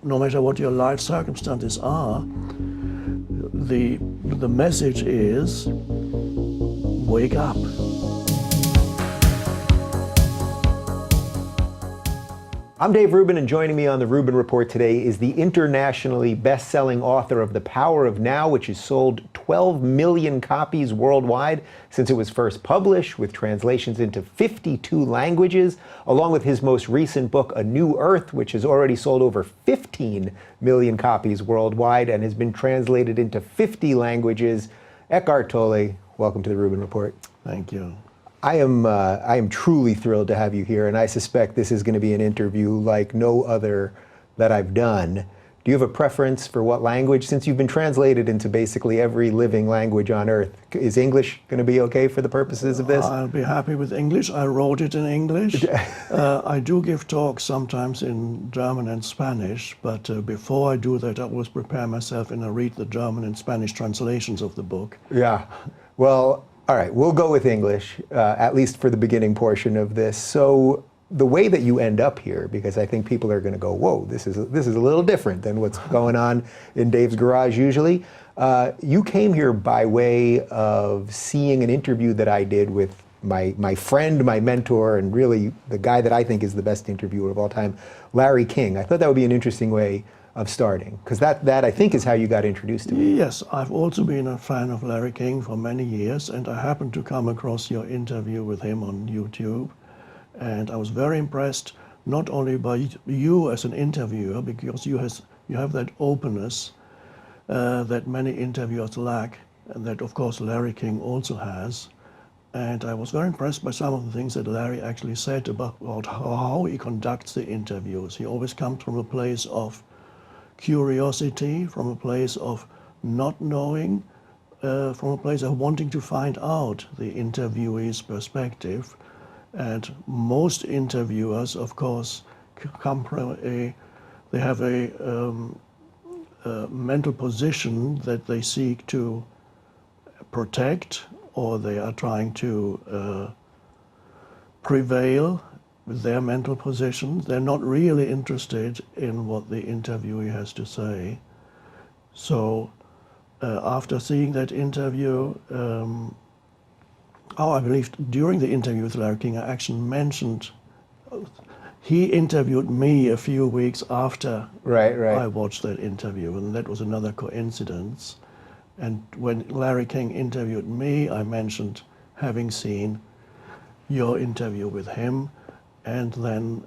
No matter what your life circumstances are, the message is wake up. I'm Dave Rubin, and joining me on the Rubin Report today is the internationally best-selling author of The Power of Now, which has sold 12 million copies worldwide since it was first published, with translations into 52 languages, along with his most recent book, A New Earth, which has already sold over 15 million copies worldwide and has been translated into 50 languages. Eckhart Tolle, welcome to the Rubin Report. Thank you. I am truly thrilled to have you here, and I suspect this is going to be an interview like no other that I've done. Do you have a preference for what language? Since you've been translated into basically every living language on earth, is English going to be okay for the purposes of this? I'll be happy with English. I wrote it in English. I do give talks sometimes in German and Spanish, but before I do that, I always prepare myself and I read the German and Spanish translations of the book. Yeah. Well, all right, we'll go with English, at least for the beginning portion of this. So the way that you end up here, because I think people are going to go, whoa, this is a little different than what's going on in Dave's garage usually. You came here by way of seeing an interview that I did with my friend, my mentor, and really the guy that I think is the best interviewer of all time, Larry King. I thought that would be an interesting way of starting, because that I think is how you got introduced to me. Yes, I've also been a fan of Larry King for many years, and I happened to come across your interview with him on YouTube, and I was very impressed not only by you as an interviewer, because you have that openness that many interviewers lack, and that of course Larry King also has. And I was very impressed by some of the things that Larry actually said about how he conducts the interviews. He always comes from a place of curiosity, from a place of not knowing, from a place of wanting to find out the interviewee's perspective. And most interviewers, of course, come from they have a mental position that they seek to protect, or they are trying to prevail with their mental position. They're not really interested in what the interviewee has to say. So after seeing that interview, I believe during the interview with Larry King, I actually mentioned, he interviewed me a few weeks after I watched that interview, and that was another coincidence. And when Larry King interviewed me, I mentioned having seen your interview with him. And then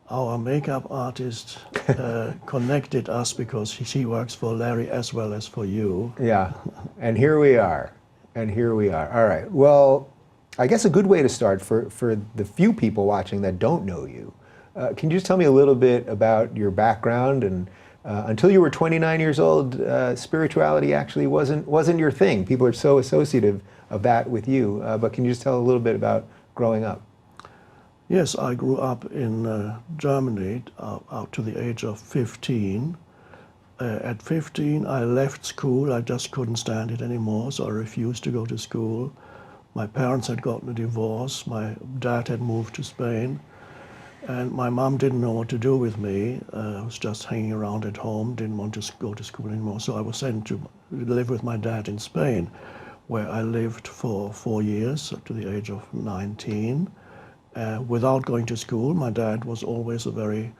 our makeup artist connected us, because she works for Larry as well as for you. Yeah, and here we are. All right, well, I guess a good way to start for the few people watching that don't know you, can you just tell me a little bit about your background? And until you were 29 years old, spirituality actually wasn't your thing. People are so associative of that with you, but can you just tell a little bit about growing up? Yes, I grew up in Germany out to the age of 15. At 15, I left school. I just couldn't stand it anymore, so I refused to go to school. My parents had gotten a divorce. My dad had moved to Spain, and my mom didn't know what to do with me. I was just hanging around at home, didn't want to go to school anymore, so I was sent to live with my dad in Spain, where I lived for 4 years, up to the age of 19. Without going to school. My dad was always a very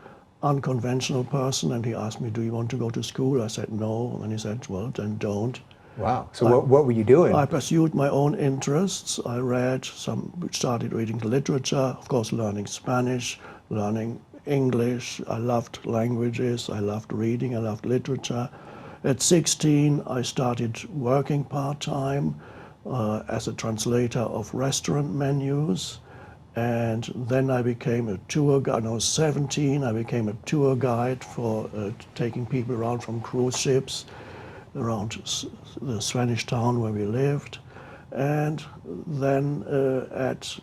unconventional person, and he asked me, do you want to go to school? I said no, and he said, well, then don't. Wow, so what were you doing? I pursued my own interests. I started reading literature, of course learning Spanish, learning English. I loved languages, I loved reading, I loved literature. At 16, I started working part-time as a translator of restaurant menus. And then I became a tour guide. When I was 17, I became a tour guide for taking people around from cruise ships around the Spanish town where we lived. And then at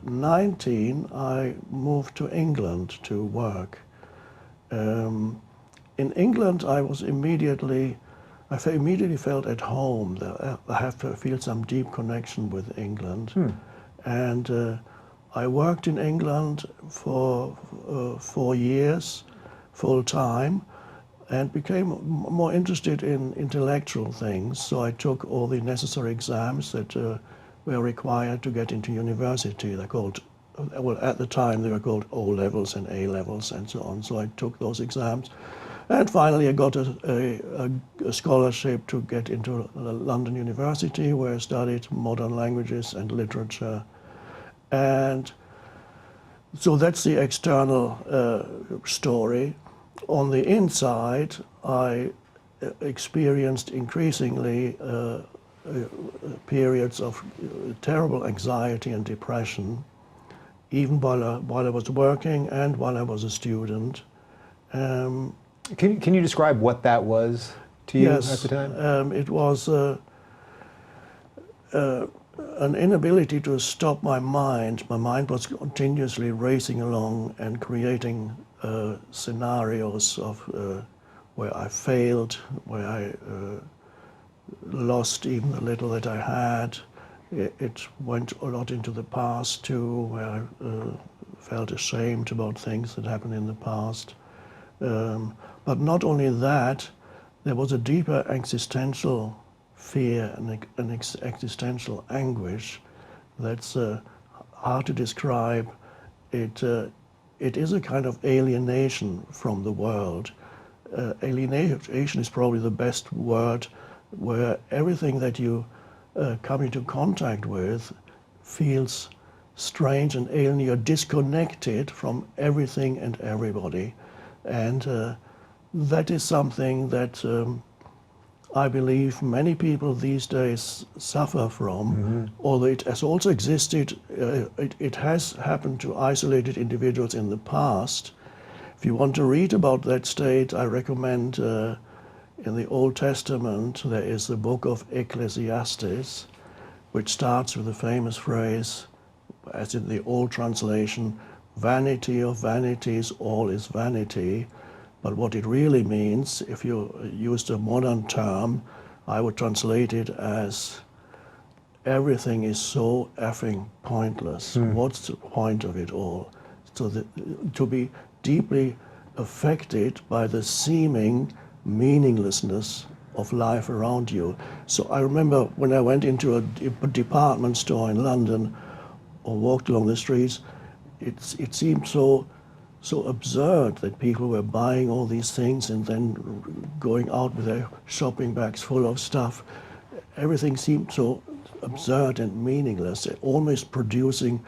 19, I moved to England to work. In England, I immediately felt at home. I have to feel some deep connection with England. And I worked in England for 4 years, full time and became more interested in intellectual things. So I took all the necessary exams that were required to get into university. They're called, well, at the time they were called O levels and A levels and so on. So I took those exams. And finally, I got a scholarship to get into London University, where I studied modern languages and literature. And so that's the external story. On the inside, I experienced increasingly periods of terrible anxiety and depression, even while I was working and while I was a student. Can you describe what that was to you at the time? It was an inability to stop my mind. My mind was continuously racing along and creating scenarios of where I failed, where I lost even the little that I had. It went a lot into the past too, where I felt ashamed about things that happened in the past. But not only that, there was a deeper existential fear and an existential anguish that's hard to describe. It is a kind of alienation from the world. Alienation is probably the best word, where everything that you come into contact with feels strange and alien. You're disconnected from everything and everybody. And that is something that I believe many people these days suffer from, although it has also existed, it has happened to isolated individuals in the past. If you want to read about that state, I recommend in the Old Testament there is the book of Ecclesiastes, which starts with the famous phrase, as in the old translation, "Vanity of vanities, all is vanity." But what it really means, if you used a modern term, I would translate it as everything is so effing pointless. What's the point of it all? So to be deeply affected by the seeming meaninglessness of life around you. So I remember when I went into a department store in London or walked along the streets, it seemed so absurd that people were buying all these things and then going out with their shopping bags full of stuff. Everything seemed so absurd and meaningless, almost producing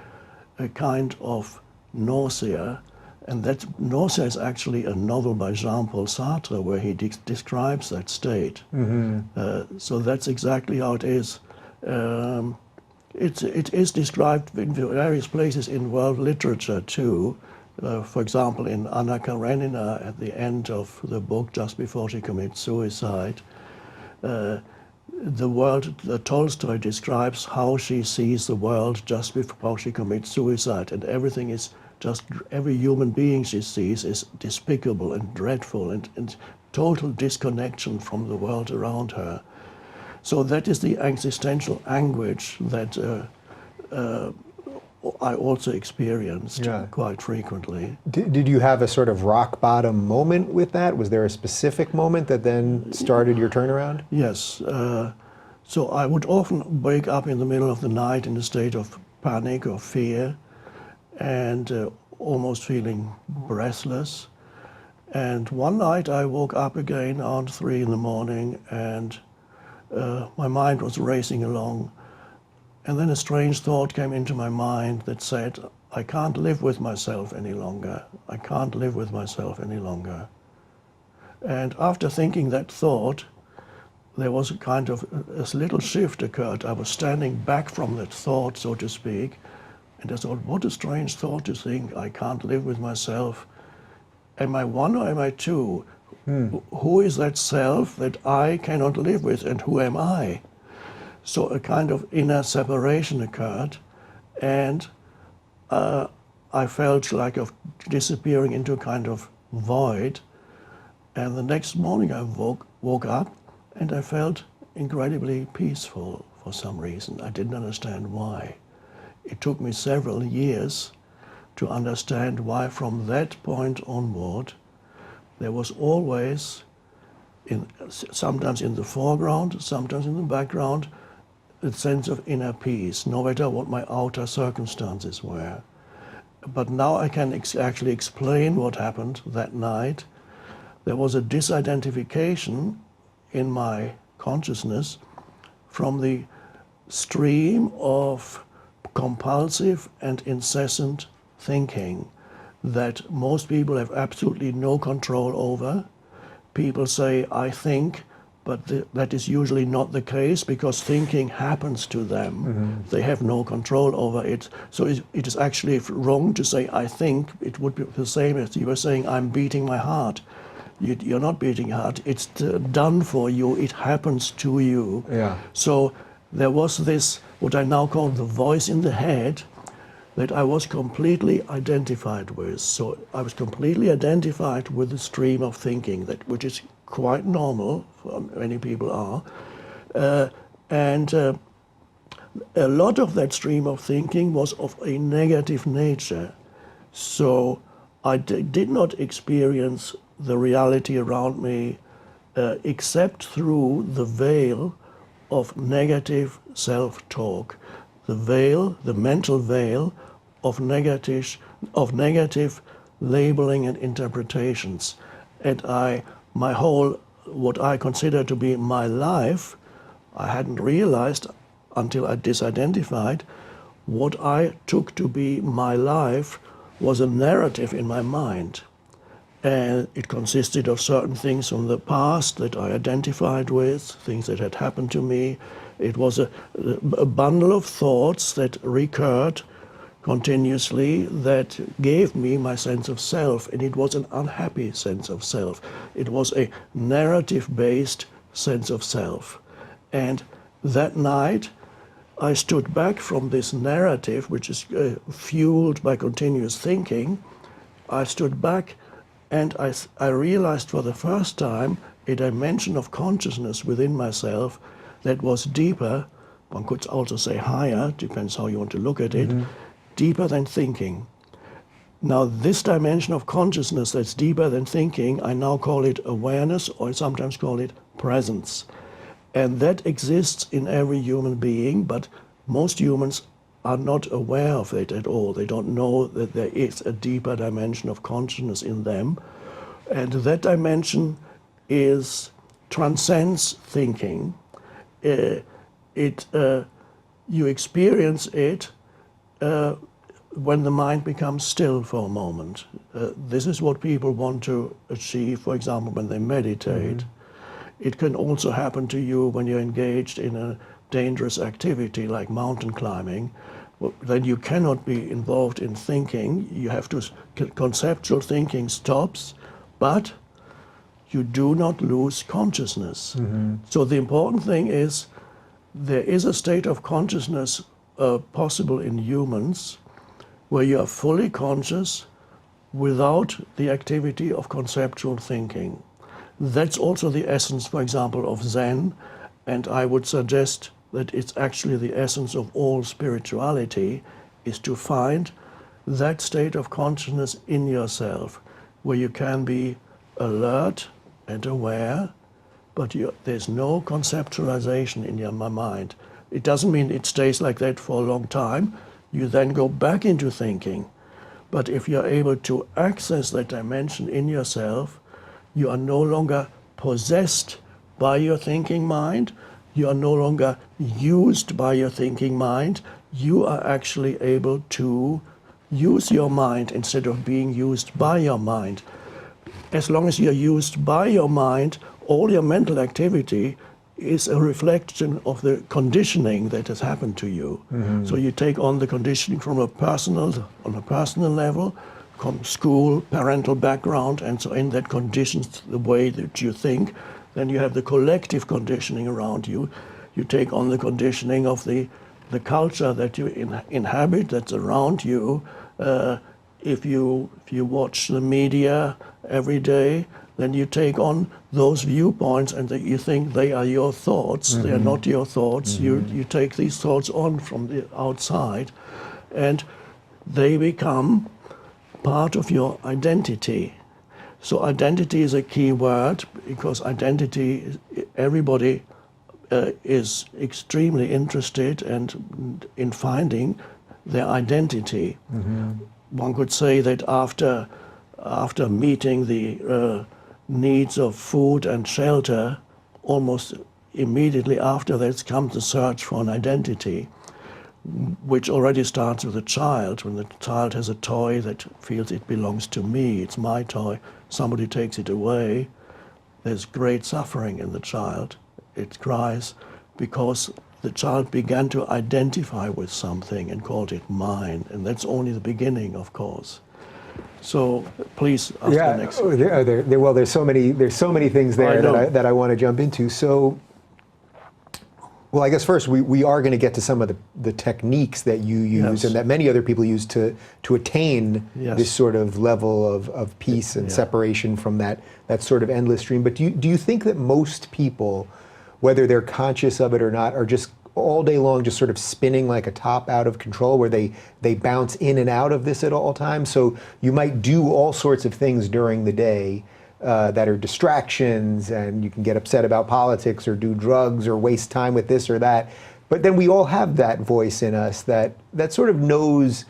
a kind of nausea. And that nausea is actually a novel by Jean-Paul Sartre, where he describes that state. So that's exactly how it is. It is described in various places in world literature too. For example, in Anna Karenina, at the end of the book, just before she commits suicide, Tolstoy describes how she sees the world just before she commits suicide, and everything is just, every human being she sees is despicable and dreadful and total disconnection from the world around her. So that is the existential anguish that I also experienced quite frequently. Did you have a sort of rock bottom moment with that? Was there a specific moment that then started your turnaround? Yes. So I would often wake up in the middle of the night in a state of panic or fear and almost feeling breathless. And one night I woke up again around 3 in the morning and my mind was racing along. And then a strange thought came into my mind that said, I can't live with myself any longer. I can't live with myself any longer. And after thinking that thought, there was a kind of a little shift occurred. I was standing back from that thought, so to speak, and I thought, what a strange thought to think, I can't live with myself. Am I one or am I two? Who is that self that I cannot live with, and who am I? So a kind of inner separation occurred, and I felt like of disappearing into a kind of void. And the next morning I woke up and I felt incredibly peaceful for some reason. I didn't understand why. It took me several years to understand why from that point onward there was always, sometimes in the foreground, sometimes in the background, a sense of inner peace, no matter what my outer circumstances were. But now I can actually explain what happened that night. There was a disidentification in my consciousness from the stream of compulsive and incessant thinking that most people have absolutely no control over. People say, I think, but that is usually not the case because thinking happens to them. Mm-hmm. They have no control over it. So it is actually wrong to say, I think. It would be the same as you were saying, I'm beating my heart. You're not beating your heart. It's done for you. It happens to you. Yeah. So there was this, what I now call the voice in the head, that I was completely identified with. So I was completely identified with the stream of thinking, which is quite normal, many people are. And a lot of that stream of thinking was of a negative nature. So I did not experience the reality around me except through the veil of negative self-talk, the mental veil of negative labeling and interpretations. And my whole, what I consider to be my life, I hadn't realized until I disidentified, what I took to be my life was a narrative in my mind. And it consisted of certain things from the past that I identified with, things that had happened to me. It was a bundle of thoughts that recurred continuously that gave me my sense of self, and it was an unhappy sense of self. It was a narrative-based sense of self. And that night, I stood back from this narrative, which is fueled by continuous thinking. I stood back and I realized for the first time a dimension of consciousness within myself that was deeper, one could also say higher, depends how you want to look at it, deeper than thinking. Now this dimension of consciousness that's deeper than thinking, I now call it awareness, or I sometimes call it presence. And that exists in every human being, but most humans are not aware of it at all. They don't know that there is a deeper dimension of consciousness in them. And that dimension transcends thinking. You experience it when the mind becomes still for a moment. This is what people want to achieve, for example, when they meditate. Mm-hmm. It can also happen to you when you're engaged in a dangerous activity like mountain climbing. Then you cannot be involved in thinking. You have to, conceptual thinking stops, but you do not lose consciousness. Mm-hmm. So the important thing is there is a state of consciousness possible in humans where you are fully conscious without the activity of conceptual thinking. That's also the essence, for example, of Zen, and I would suggest that it's actually the essence of all spirituality, is to find that state of consciousness in yourself where you can be alert and aware, but there's no conceptualization in your mind. It doesn't mean it stays like that for a long time. You then go back into thinking. But if you're able to access that dimension in yourself, you are no longer possessed by your thinking mind. You are no longer used by your thinking mind. You are actually able to use your mind instead of being used by your mind. As long as you're used by your mind, all your mental activity is a reflection of the conditioning that has happened to you. Mm-hmm. So you take on the conditioning on a personal level, from school, parental background, and so on, that conditions the way that you think. Then you have the collective conditioning around you. You take on the conditioning of the culture that you inhabit, that's around you. If you watch the media every day, then you take on those viewpoints and you think they are your thoughts. Mm-hmm. They are not your thoughts. Mm-hmm. You take these thoughts on from the outside, and they become part of your identity. So identity is a key word, because identity, everybody is extremely interested in finding their identity. One could say that after meeting the needs of food and shelter, almost immediately after that comes the search for an identity, which already starts with a child. When the child has a toy that feels it belongs to me, it's my toy, somebody takes it away, there's great suffering in the child. It cries because the child began to identify with something and called it mine, and that's only the beginning, of course. So please ask the next one. Well, there's so many things there that I want to jump into. So, well, I guess first we are going to get to some of the techniques that you use and that many other people use to attain this sort of level of peace and separation from that sort of endless stream. But do you think that most people, whether they're conscious of it or not, are just all day long just sort of spinning like a top out of control, where they bounce in and out of this at all times? So you might do all sorts of things during the day that are distractions, and you can get upset about politics or do drugs or waste time with this or that. But then we all have that voice in us that sort of knows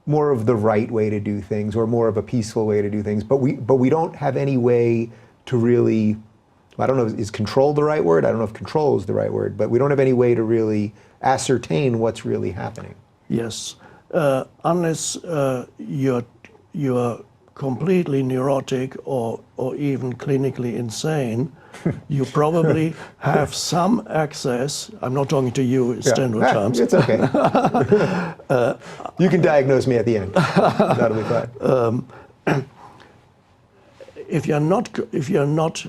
more of the right way to do things, or more of a peaceful way to do things. But we don't have any way to really, I don't know, is control the right word? I don't know if control is the right word, but we don't have any way to really ascertain what's really happening. Yes, unless you're completely neurotic or even clinically insane, you probably have some access. I'm not talking to you in general terms. It's okay. You can diagnose me at the end. That'll be fine. If you're not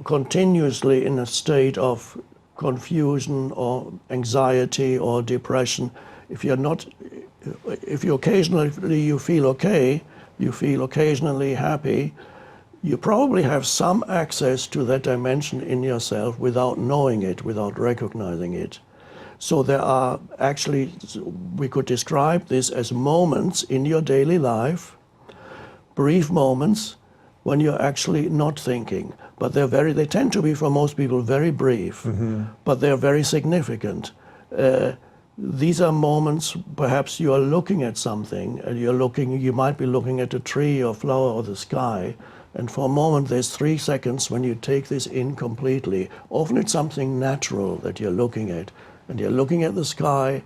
continuously in a state of confusion or anxiety or depression, if you occasionally you feel okay, you feel occasionally happy, you probably have some access to that dimension in yourself without knowing it, without recognizing it. So there are actually, we could describe this as moments in your daily life, brief moments when you're actually not thinking. But they tend to be, for most people, very brief, but they're very significant. These are moments, perhaps you are looking at something, and you might be looking at a tree or flower or the sky, and for a moment there's 3 seconds when you take this in completely. Often it's something natural that you're looking at, and you're looking at the sky,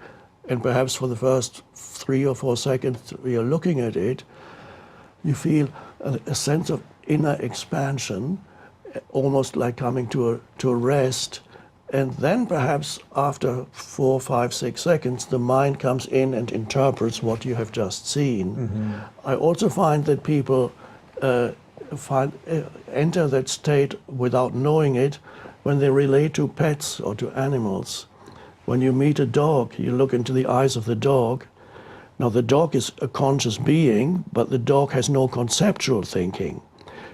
and perhaps for the first 3 or 4 seconds you're looking at it, you feel a sense of inner expansion, almost like coming to a rest. And then perhaps after 4, 5, 6 seconds, the mind comes in and interprets what you have just seen. I also find that people enter that state without knowing it when they relate to pets or to animals. When you meet a dog, you look into the eyes of the dog. Now the dog is a conscious being, but the dog has no conceptual thinking.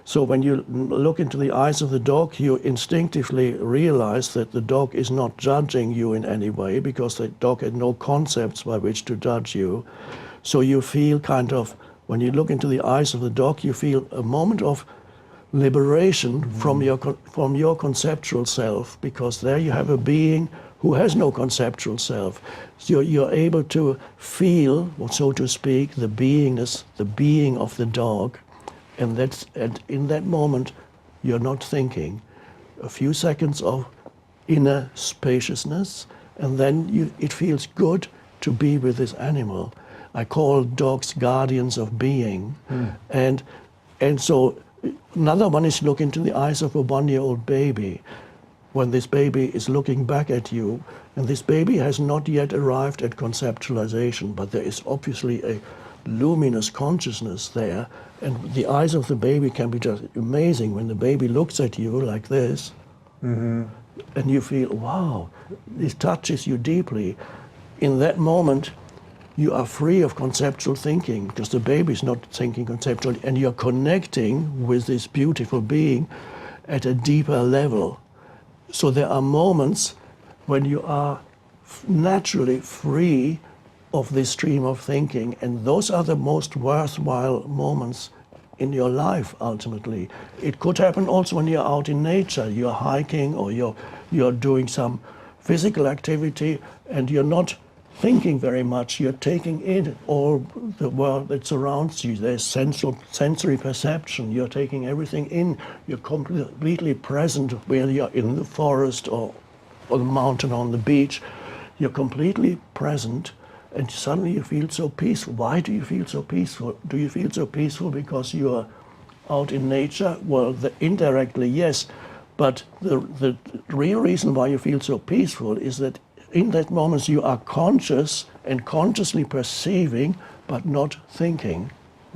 So when you look into the eyes of the dog, you instinctively realize that the dog is not judging you in any way, because the dog had no concepts by which to judge you. So you feel kind of, when you look into the eyes of the dog, you feel a moment of liberation from your conceptual self, because there you have a being who has no conceptual self. So you're able to feel, so to speak, the beingness, the being of the dog. And in that moment, you're not thinking. A few seconds of inner spaciousness, and then it feels good to be with this animal. I call dogs guardians of being. And so another one is look into the eyes of a 1-year-old baby. When this baby is looking back at you, and this baby has not yet arrived at conceptualization, but there is obviously a luminous consciousness there, and the eyes of the baby can be just amazing when the baby looks at you like this, and you feel, wow, this touches you deeply. In that moment, you are free of conceptual thinking, because the baby is not thinking conceptually, and you're connecting with this beautiful being at a deeper level. So there are moments when you are naturally free of this stream of thinking, and those are the most worthwhile moments in your life ultimately. It could happen also when you're out in nature, you're hiking or you're doing some physical activity and you're not thinking very much, you're taking in all the world that surrounds you. There's sensory perception, you're taking everything in, you're completely present whether you're in the forest or on the mountain, on the beach. You're completely present and suddenly you feel so peaceful. Why do you feel so peaceful? Do you feel so peaceful because you're out in nature? Well, indirectly, yes, but the real reason why you feel so peaceful is that in that moment you are conscious and consciously perceiving but not thinking.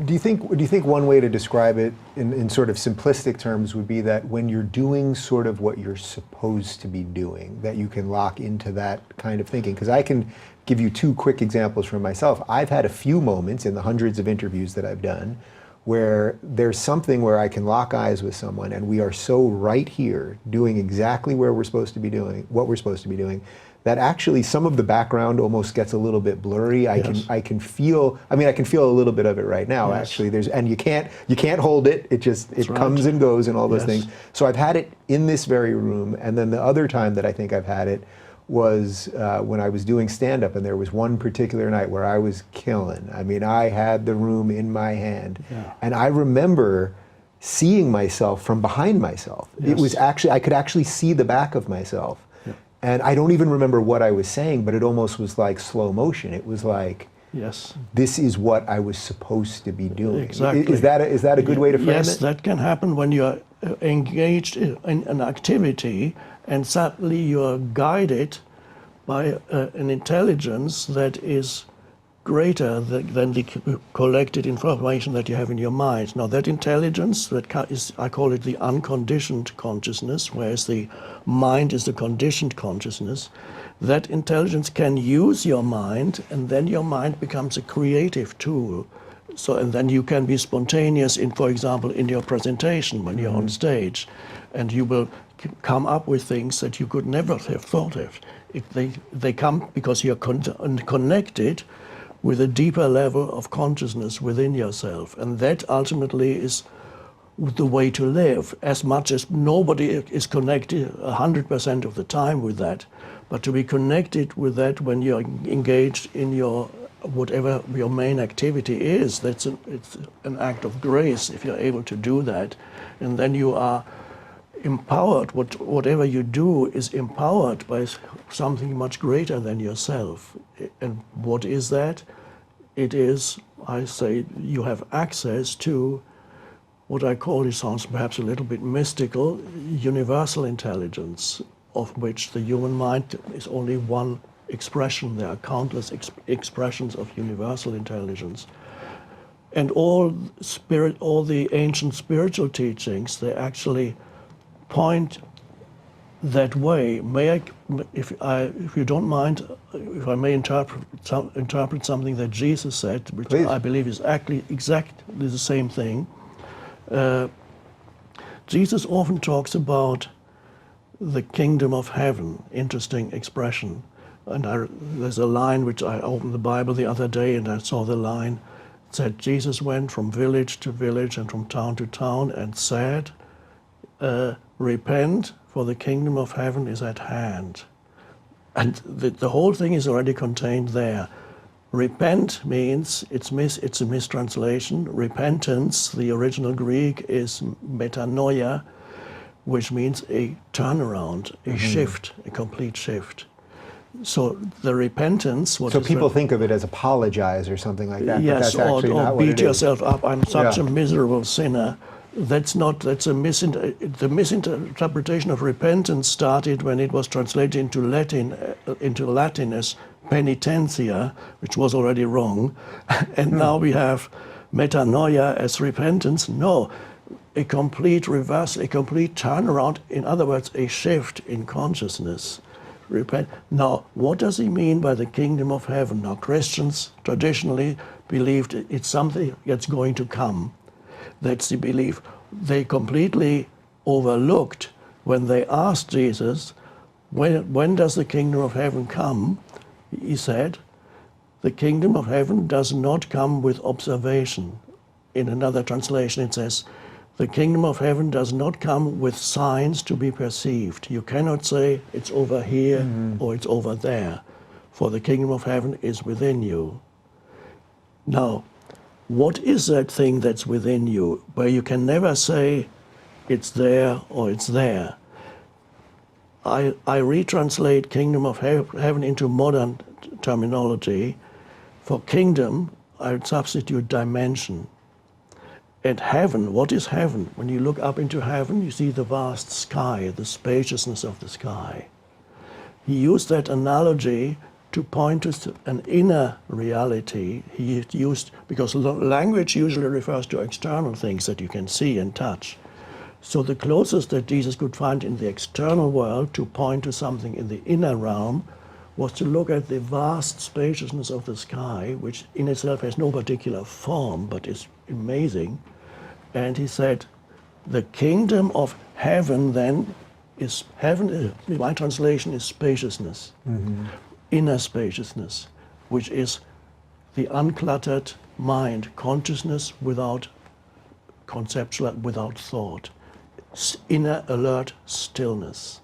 Do you think one way to describe it in sort of simplistic terms would be that when you're doing sort of what you're supposed to be doing, that you can lock into that kind of thinking? Because I can give you two quick examples from myself. I've had a few moments in the hundreds of interviews that I've done where there's something where I can lock eyes with someone and we are so right here doing exactly where we're supposed to be doing, what we're supposed to be doing, that actually some of the background almost gets a little bit blurry. Yes. I can feel a little bit of it right now. Yes. Actually. And you can't hold it. It comes and goes and all those things. So I've had it in this very room, and then the other time that I think I've had it was when I was doing stand-up, and there was one particular night where I was killing. I mean, I had the room in my hand, and I remember seeing myself from behind myself. It was actually, I could actually see the back of myself. And I don't even remember what I was saying, but it almost was like slow motion. It was like, this is what I was supposed to be doing. Exactly. Is that a good way to frame it? Yes, that can happen when you're engaged in an activity and suddenly you're guided by an intelligence that is greater than the collected information that you have in your mind. Now that intelligence, I call it the unconditioned consciousness, whereas the mind is the conditioned consciousness. That intelligence can use your mind, and then your mind becomes a creative tool. So, and then you can be spontaneous in, for example, in your presentation when you're on stage, and you will come up with things that you could never have thought of. They come because you're connected with a deeper level of consciousness within yourself. And that ultimately is the way to live, as much as nobody is connected 100% of the time with that. But to be connected with that when you're engaged in your, whatever your main activity is, it's an act of grace if you're able to do that. And then you are empowered, whatever you do is empowered by something much greater than yourself. And what is that? It is, I say, you have access to what I call, it sounds perhaps a little bit mystical, universal intelligence, of which the human mind is only one expression. There are countless expressions of universal intelligence. And all the ancient spiritual teachings, they actually point that way. If you don't mind, if I may interpret something that Jesus said, which Please. I believe is actually exactly the same thing. Jesus often talks about the kingdom of heaven. Interesting expression. And there's a line which I opened the Bible the other day and I saw the line. It said, Jesus went from village to village and from town to town and said, repent, for the kingdom of heaven is at hand. And the whole thing is already contained there. Repent means, it's a mistranslation. Repentance, the original Greek, is metanoia, which means a turnaround, a shift, a complete shift. So the repentance... So people think of it as apologize or something like that, yes, but that's actually not what it is. Or beat yourself up, I'm such a miserable sinner. The misinterpretation of repentance started when it was translated into Latin as penitentia, which was already wrong. And now we have metanoia as repentance. No, a complete reverse, a complete turnaround, in other words, a shift in consciousness. Repent. Now, what does he mean by the kingdom of heaven? Now, Christians traditionally believed it's something that's going to come. That's the belief. They completely overlooked when they asked Jesus, when does the kingdom of heaven come? He said, the kingdom of heaven does not come with observation. in another translation it says, the kingdom of heaven does not come with signs to be perceived. You cannot say it's over here or it's over there, for the kingdom of heaven is within you. Now, what is that thing that's within you, where you can never say it's there or it's there? I retranslate kingdom of heaven into modern terminology. For kingdom, I would substitute dimension. And heaven, what is heaven? When you look up into heaven, you see the vast sky, the spaciousness of the sky. He used that analogy to point to an inner reality. He used, because language usually refers to external things that you can see and touch. So the closest that Jesus could find in the external world to point to something in the inner realm was to look at the vast spaciousness of the sky, which in itself has no particular form, but is amazing. And he said, the kingdom of heaven then is, heaven, my translation is spaciousness, inner spaciousness, which is the uncluttered mind, consciousness without conceptual, without thought, inner alert stillness.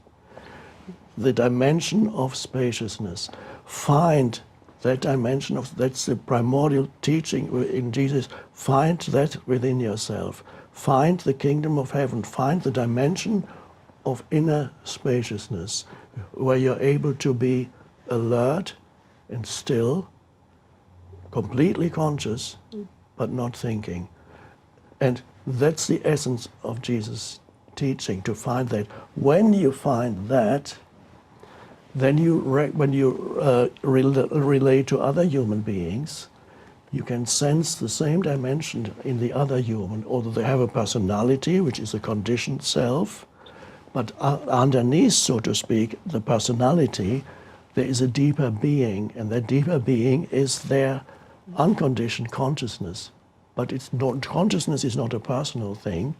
The dimension of spaciousness. Find that dimension of, that's the primordial teaching in Jesus. Find that within yourself. Find the kingdom of heaven. Find the dimension of inner spaciousness, where you're able to be alert and still, completely conscious, but not thinking. And that's the essence of Jesus' teaching, to find that. When you find that, then when you relate to other human beings, you can sense the same dimension in the other human, although they have a personality, which is a conditioned self, but underneath, so to speak, the personality, there is a deeper being, and that deeper being is their unconditioned consciousness. But it's not, consciousness is not a personal thing.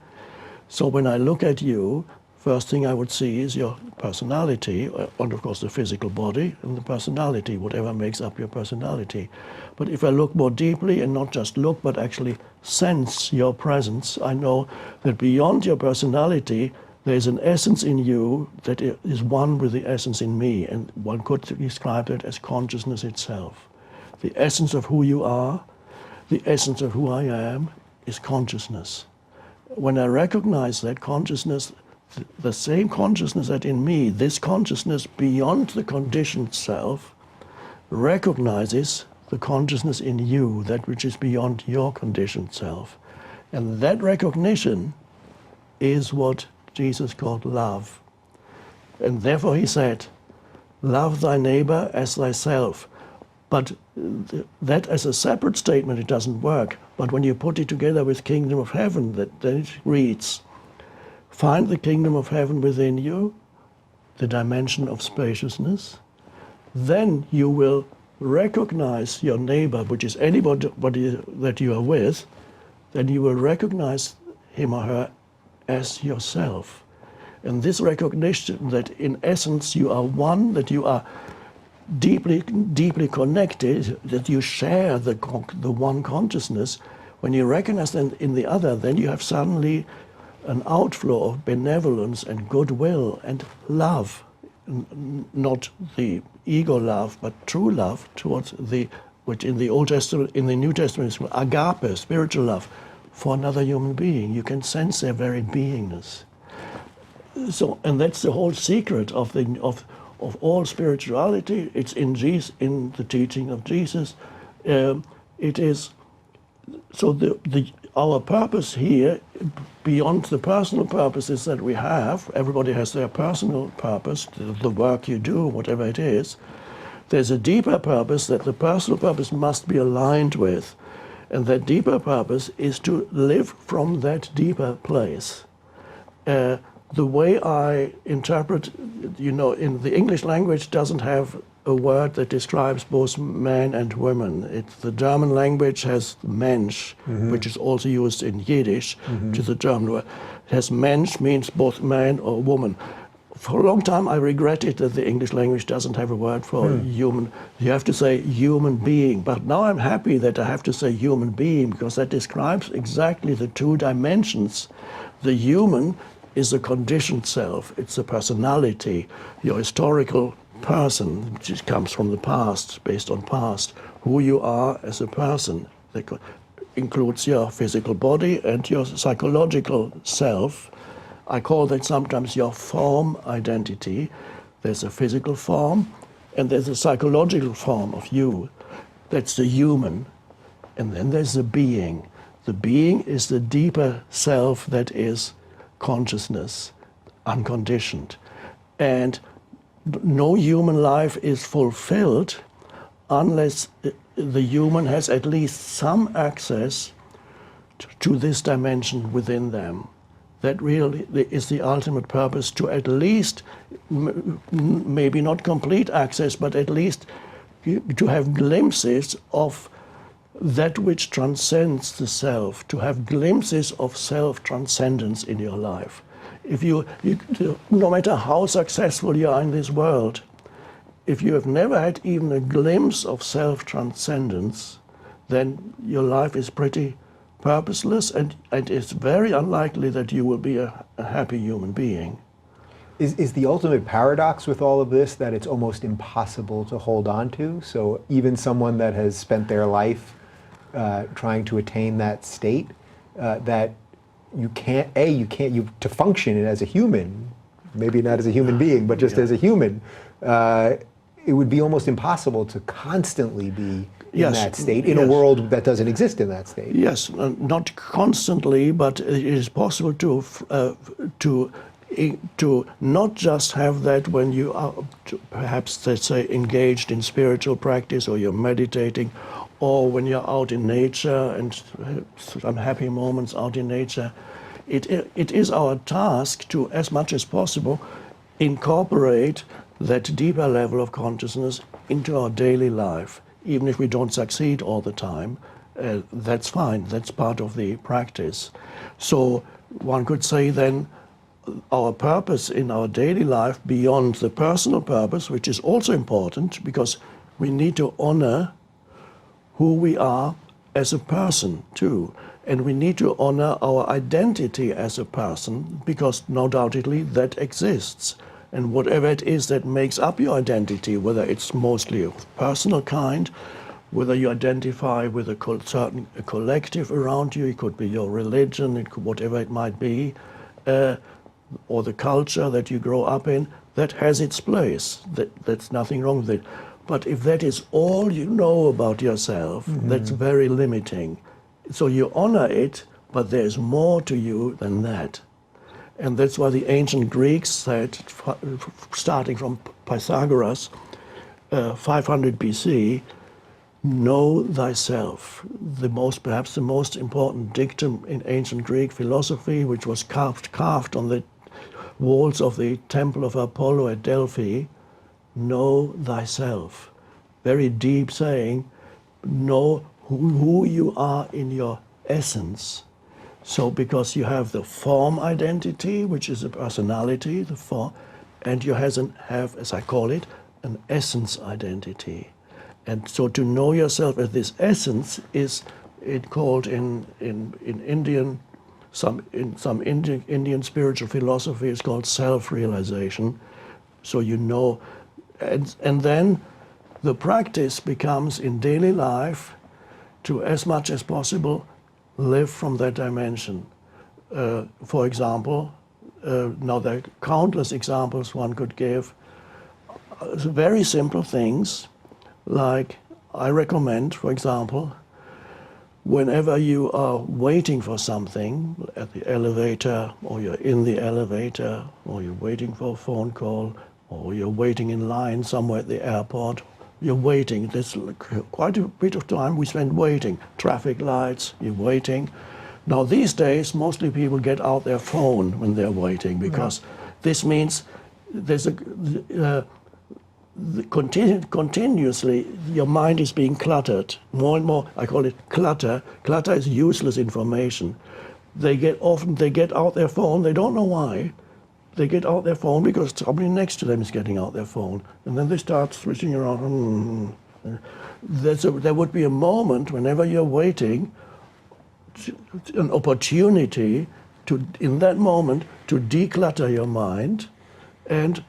So when I look at you, first thing I would see is your personality, and of course the physical body and the personality, whatever makes up your personality. But if I look more deeply, and not just look, but actually sense your presence, I know that beyond your personality, there's an essence in you that is one with the essence in me, and one could describe it as consciousness itself. The essence of who you are, the essence of who I am, is consciousness. When I recognize that consciousness, the same consciousness that in me, this consciousness beyond the conditioned self, recognizes the consciousness in you, that which is beyond your conditioned self. And that recognition is what Jesus called love. And therefore he said, love thy neighbor as thyself. But that as a separate statement, it doesn't work. But when you put it together with kingdom of heaven, then it reads, find the kingdom of heaven within you, the dimension of spaciousness. Then you will recognize your neighbor, which is anybody that you are with, then you will recognize him or her as yourself. And this recognition that in essence you are one, that you are deeply, deeply connected, that you share the one consciousness, when you recognize that in the other, then you have suddenly an outflow of benevolence and goodwill and love, not the ego love, but true love towards the, which in the Old Testament, in the New Testament is agape, spiritual love for another human being. You can sense their very beingness. So, and that's the whole secret of all spirituality. It's in Jesus, in the teaching of Jesus. It is so our purpose here, beyond the personal purposes that we have, everybody has their personal purpose, the work you do, whatever it is. There's a deeper purpose that the personal purpose must be aligned with. And that deeper purpose is to live from that deeper place. The way I interpret, in the English language doesn't have a word that describes both men and women. The German language has Mensch, which is also used in Yiddish, to the German word. It has Mensch, means both man or woman. For a long time, I regretted that the English language doesn't have a word for human. You have to say human being. But now I'm happy that I have to say human being, because that describes exactly the two dimensions. The human is a conditioned self. It's a personality, your historical person, which comes from the past, based on past, who you are as a person. That includes your physical body and your psychological self. I call that sometimes your form identity. There's a physical form and there's a psychological form of you. That's the human. And then there's the being. The being is the deeper self that is consciousness, unconditioned. And no human life is fulfilled unless the human has at least some access to this dimension within them. That really is the ultimate purpose, to at least, maybe not complete access, but at least to have glimpses of that which transcends the self, to have glimpses of self-transcendence in your life. If no matter how successful you are in this world, if you have never had even a glimpse of self-transcendence, then your life is pretty purposeless, and it's very unlikely that you will be a happy human being. Is the ultimate paradox with all of this that it's almost impossible to hold on to? So even someone that has spent their life trying to attain that state, that to function as a human, maybe not as a human being, but just as a human, it would be almost impossible to constantly be in that state, in a world that doesn't exist in that state. Yes, not constantly, but it is possible to not just have that when you are perhaps, let's say, engaged in spiritual practice, or you're meditating, or when you're out in nature and some happy moments out in nature. It is our task to, as much as possible, incorporate that deeper level of consciousness into our daily life. Even if we don't succeed all the time, that's fine. That's part of the practice. So one could say then our purpose in our daily life, beyond the personal purpose, which is also important, because we need to honor who we are as a person too. And we need to honor our identity as a person, because no doubtedly that exists. And whatever it is that makes up your identity, whether it's mostly of personal kind, whether you identify with a certain collective around you, it could be your religion, whatever it might be, or the culture that you grow up in, that has its place. That's nothing wrong with it. But if that is all you know about yourself, that's very limiting. So you honor it, but there's more to you than that. And that's why the ancient Greeks said, starting from Pythagoras, 500 BC, know thyself. Perhaps the most important dictum in ancient Greek philosophy, which was carved on the walls of the temple of Apollo at Delphi, know thyself. Very deep saying, know who you are in your essence. So because you have the form identity, which is a personality, the form, and you have, as I call it, an essence identity. And so to know yourself as this essence is called in some Indian spiritual philosophy, it's called self-realization. So you know, and then the practice becomes in daily life to, as much as possible, live from that dimension. For example, now there are countless examples one could give. Very simple things, like I recommend, for example, whenever you are waiting for something at the elevator, or you're in the elevator, or you're waiting for a phone call, or you're waiting in line somewhere at the airport, you're waiting. There's quite a bit of time we spend waiting. Traffic lights, you're waiting. Now these days, mostly people get out their phone when they're waiting, because this means there's continuously your mind is being cluttered. More and more, I call it clutter. Clutter is useless information. They get out their phone, they don't know why. they get out their phone because somebody next to them is getting out their phone. And then they start switching around. There would be a moment whenever you're waiting, an opportunity to, in that moment, to declutter your mind and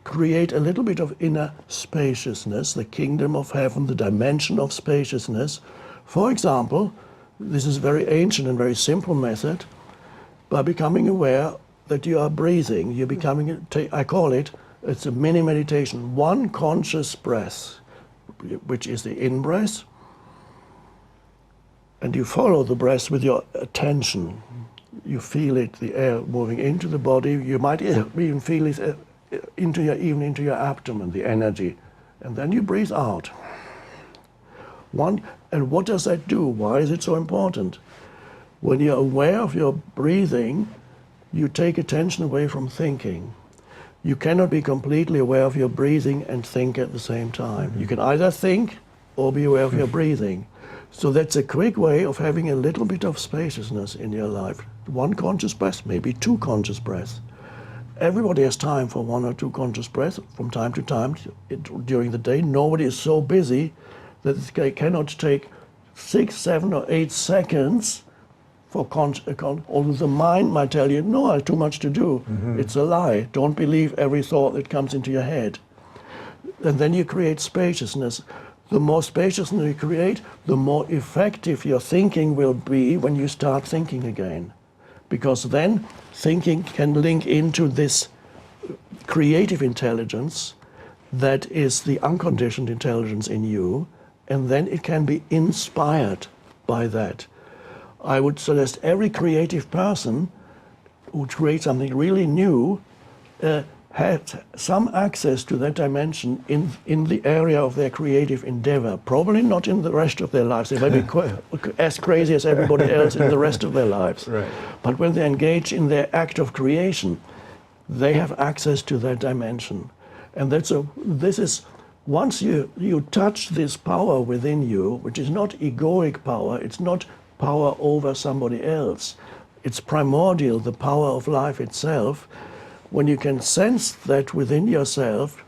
create a little bit of inner spaciousness, the kingdom of heaven, the dimension of spaciousness. For example, this is a very ancient and very simple method. By becoming aware that you are breathing, you're becoming, I call it, it's a mini meditation, one conscious breath, which is the in-breath, and you follow the breath with your attention. You feel it, the air moving into the body. You might even feel it into your abdomen, the energy. And then you breathe out. And what does that do? Why is it so important? When you're aware of your breathing, you take attention away from thinking. You cannot be completely aware of your breathing and think at the same time. You can either think or be aware of your breathing. So that's a quick way of having a little bit of spaciousness in your life. One conscious breath, maybe two conscious breaths. Everybody has time for one or two conscious breaths from time to time during the day. Nobody is so busy that they cannot take 6, 7, or 8 seconds for although the mind might tell you, no, I have too much to do. It's a lie. Don't believe every thought that comes into your head. And then you create spaciousness. The more spaciousness you create, the more effective your thinking will be when you start thinking again. Because then thinking can link into this creative intelligence that is the unconditioned intelligence in you, and then it can be inspired by that. I would suggest every creative person who creates something really new had some access to that dimension in the area of their creative endeavor. Probably not in the rest of their lives. They may be as crazy as everybody else in the rest of their lives. Right. But when they engage in their act of creation, they have access to that dimension. And this is, once you touch this power within you, which is not egoic power, it's not power over somebody else, it's primordial, the power of life itself. When you can sense that within yourself,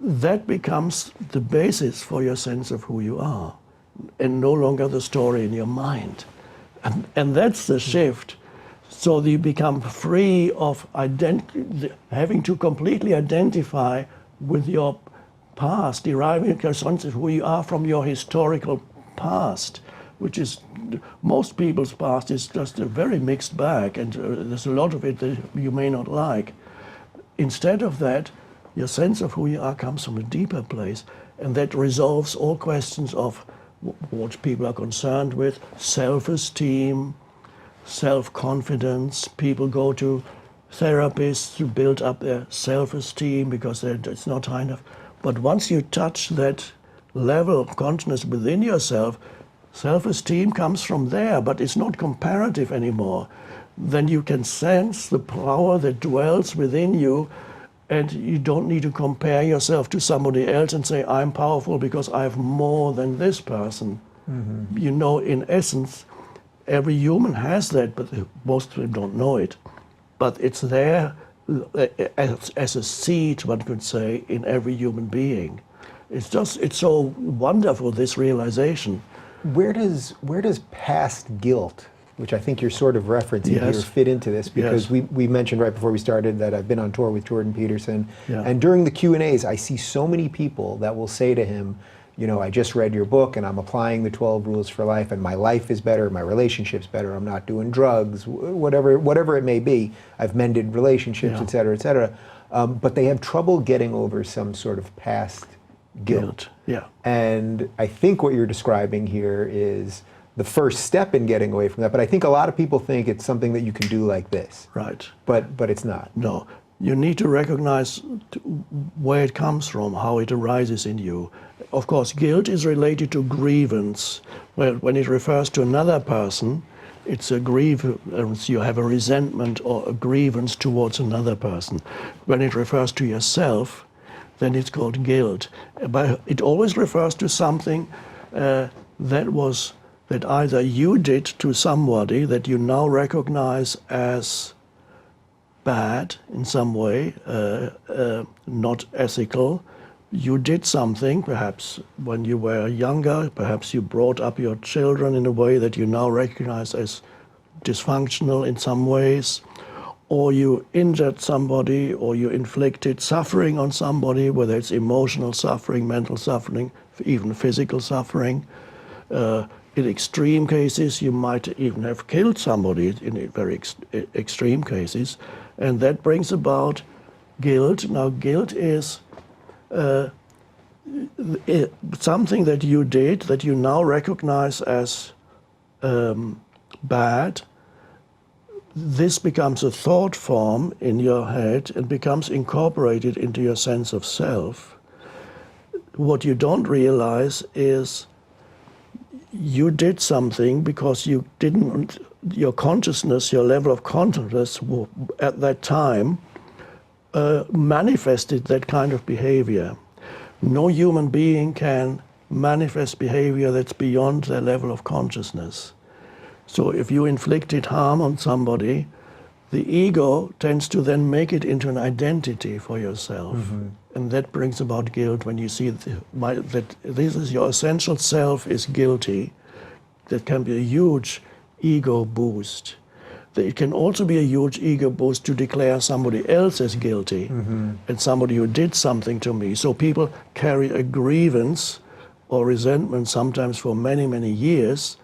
that becomes the basis for your sense of who you are, and no longer the story in your mind. And that's the shift. So you become free of having to completely identify with your past, deriving your sense of who you are from your historical past, which is, most people's past is just a very mixed bag, and there's a lot of it that you may not like. Instead of that, your sense of who you are comes from a deeper place, and that resolves all questions of what people are concerned with, self-esteem, self-confidence. People go to therapists to build up their self-esteem because it's not high enough. But once you touch that level of consciousness within yourself, self-esteem comes from there, but it's not comparative anymore. Then you can sense the power that dwells within you, and you don't need to compare yourself to somebody else and say, I'm powerful because I have more than this person. You know, in essence, every human has that, but most of them don't know it. But it's there as a seed, one could say, in every human being. It's so wonderful, this realization. Where does past guilt, which I think you're sort of referencing here, fit into this? Because we mentioned right before we started that I've been on tour with Jordan Peterson, and during the Q&As, I see so many people that will say to him, you know, I just read your book and I'm applying the 12 rules for life and my life is better, my relationship's better, I'm not doing drugs, whatever it may be. I've mended relationships, et cetera, but they have trouble getting over some sort of past guilt. And I think what you're describing here is the first step in getting away from that. But I think a lot of people think it's something that you can do like this. Right. But it's not. No. You need to recognize where it comes from, how it arises in you. Of course, guilt is related to grievance. Well, when it refers to another person, it's a grievance. You have a resentment or a grievance towards another person. When it refers to yourself, then it's called guilt. But it always refers to something that either you did to somebody that you now recognize as bad in some way, not ethical. You did something, perhaps when you were younger, perhaps you brought up your children in a way that you now recognize as dysfunctional in some ways, or you injured somebody, or you inflicted suffering on somebody, whether it's emotional suffering, mental suffering, even physical suffering. In extreme cases, you might even have killed somebody in very extreme cases, and that brings about guilt. Now, guilt is something that you did that you now recognize as bad. This becomes a thought form in your head and becomes incorporated into your sense of self. What you don't realize is you did something because you didn't, your consciousness, your level of consciousness at that time manifested that kind of behavior. No human being can manifest behavior that's beyond their level of consciousness. So if you inflicted harm on somebody, the ego tends to then make it into an identity for yourself. Mm-hmm. And that brings about guilt when you see that this is your essential self is guilty. That can be a huge ego boost. It can also be a huge ego boost to declare somebody else as guilty, mm-hmm. and somebody who did something to me. So people carry a grievance or resentment sometimes for many, many years.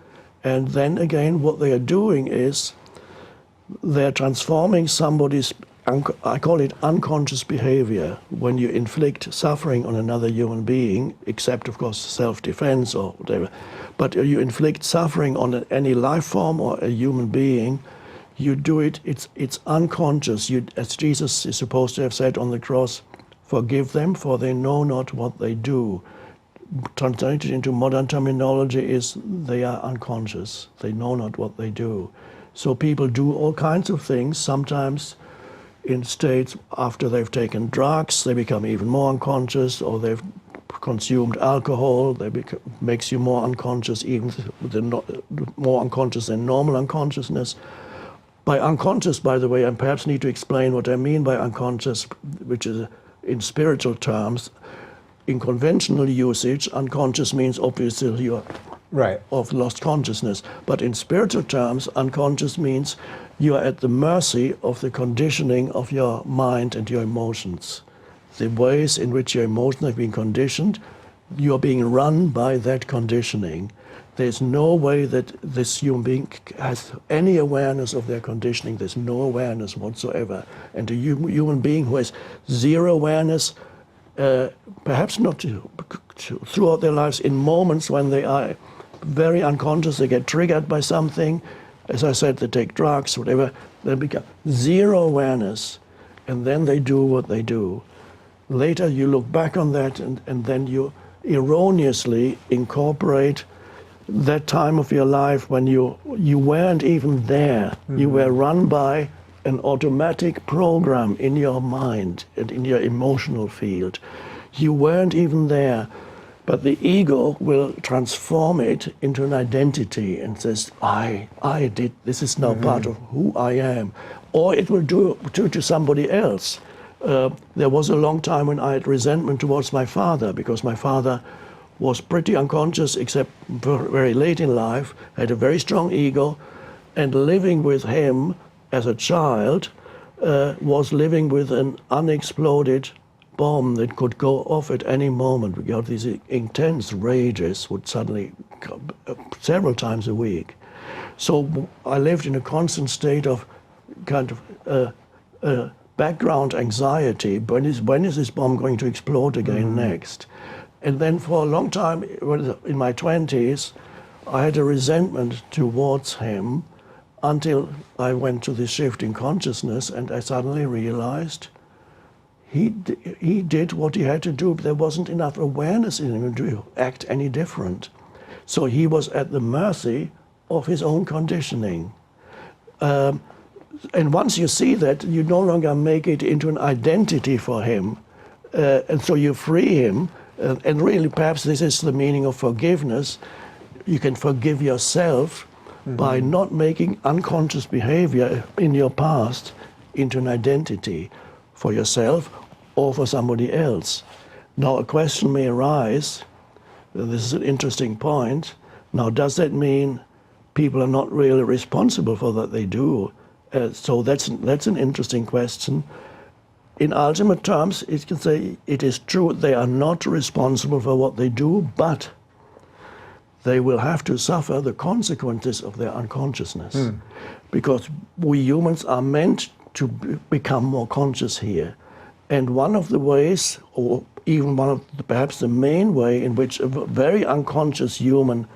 And then again, what they are doing is they're transforming somebody's, I call it unconscious behavior, when you inflict suffering on another human being, except of course self-defense or whatever, but you inflict suffering on any life form or a human being, you do it, it's unconscious. As Jesus is supposed to have said on the cross, forgive them for they know not what they do. Translated into modern terminology is they are unconscious. They know not what they do. So people do all kinds of things, sometimes in states after they've taken drugs, they become even more unconscious, or they've consumed alcohol, makes you more unconscious, even more unconscious than normal unconsciousness. By unconscious, by the way, I perhaps need to explain what I mean by unconscious, which is in spiritual terms. In conventional usage, unconscious means obviously you're right of lost consciousness. But in spiritual terms, unconscious means you are at the mercy of the conditioning of your mind and your emotions. The ways in which your emotions have been conditioned, you are being run by that conditioning. There's no way that this human being has any awareness of their conditioning. There's no awareness whatsoever. And a human being who has zero awareness, perhaps not throughout their lives, in moments when they are very unconscious, they get triggered by something, as I said, they take drugs, whatever, they become zero awareness, and then they do what they do. Later you look back on that and then you erroneously incorporate that time of your life when you weren't even there. Mm-hmm. You were run by an automatic program in your mind and in your emotional field. You weren't even there, but the ego will transform it into an identity and says, I did, this is now mm-hmm. part of who I am. Or it will do to somebody else. There was a long time when I had resentment towards my father, because my father was pretty unconscious, except very late in life, had a very strong ego, and living with him as a child was living with an unexploded bomb that could go off at any moment. We got these intense rages would suddenly come several times a week. So I lived in a constant state of kind of background anxiety. When is this bomb going to explode again mm-hmm. next? And then for a long time, in my 20s, I had a resentment towards him until I went to this shift in consciousness, and I suddenly realized he did what he had to do, but there wasn't enough awareness in him to act any different. So he was at the mercy of his own conditioning. And once you see that, you no longer make it into an identity for him, and so you free him. And really, perhaps this is the meaning of forgiveness. You can forgive yourself mm-hmm. by not making unconscious behavior in your past into an identity for yourself or for somebody else. Now a question may arise, this is an interesting point, now does that mean people are not really responsible for what they do? So that's an interesting question. In ultimate terms, it can say it is true they are not responsible for what they do, but they will have to suffer the consequences of their unconsciousness. Because we humans are meant to become more conscious here. And one of the ways, or even one of perhaps the main way in which a very unconscious human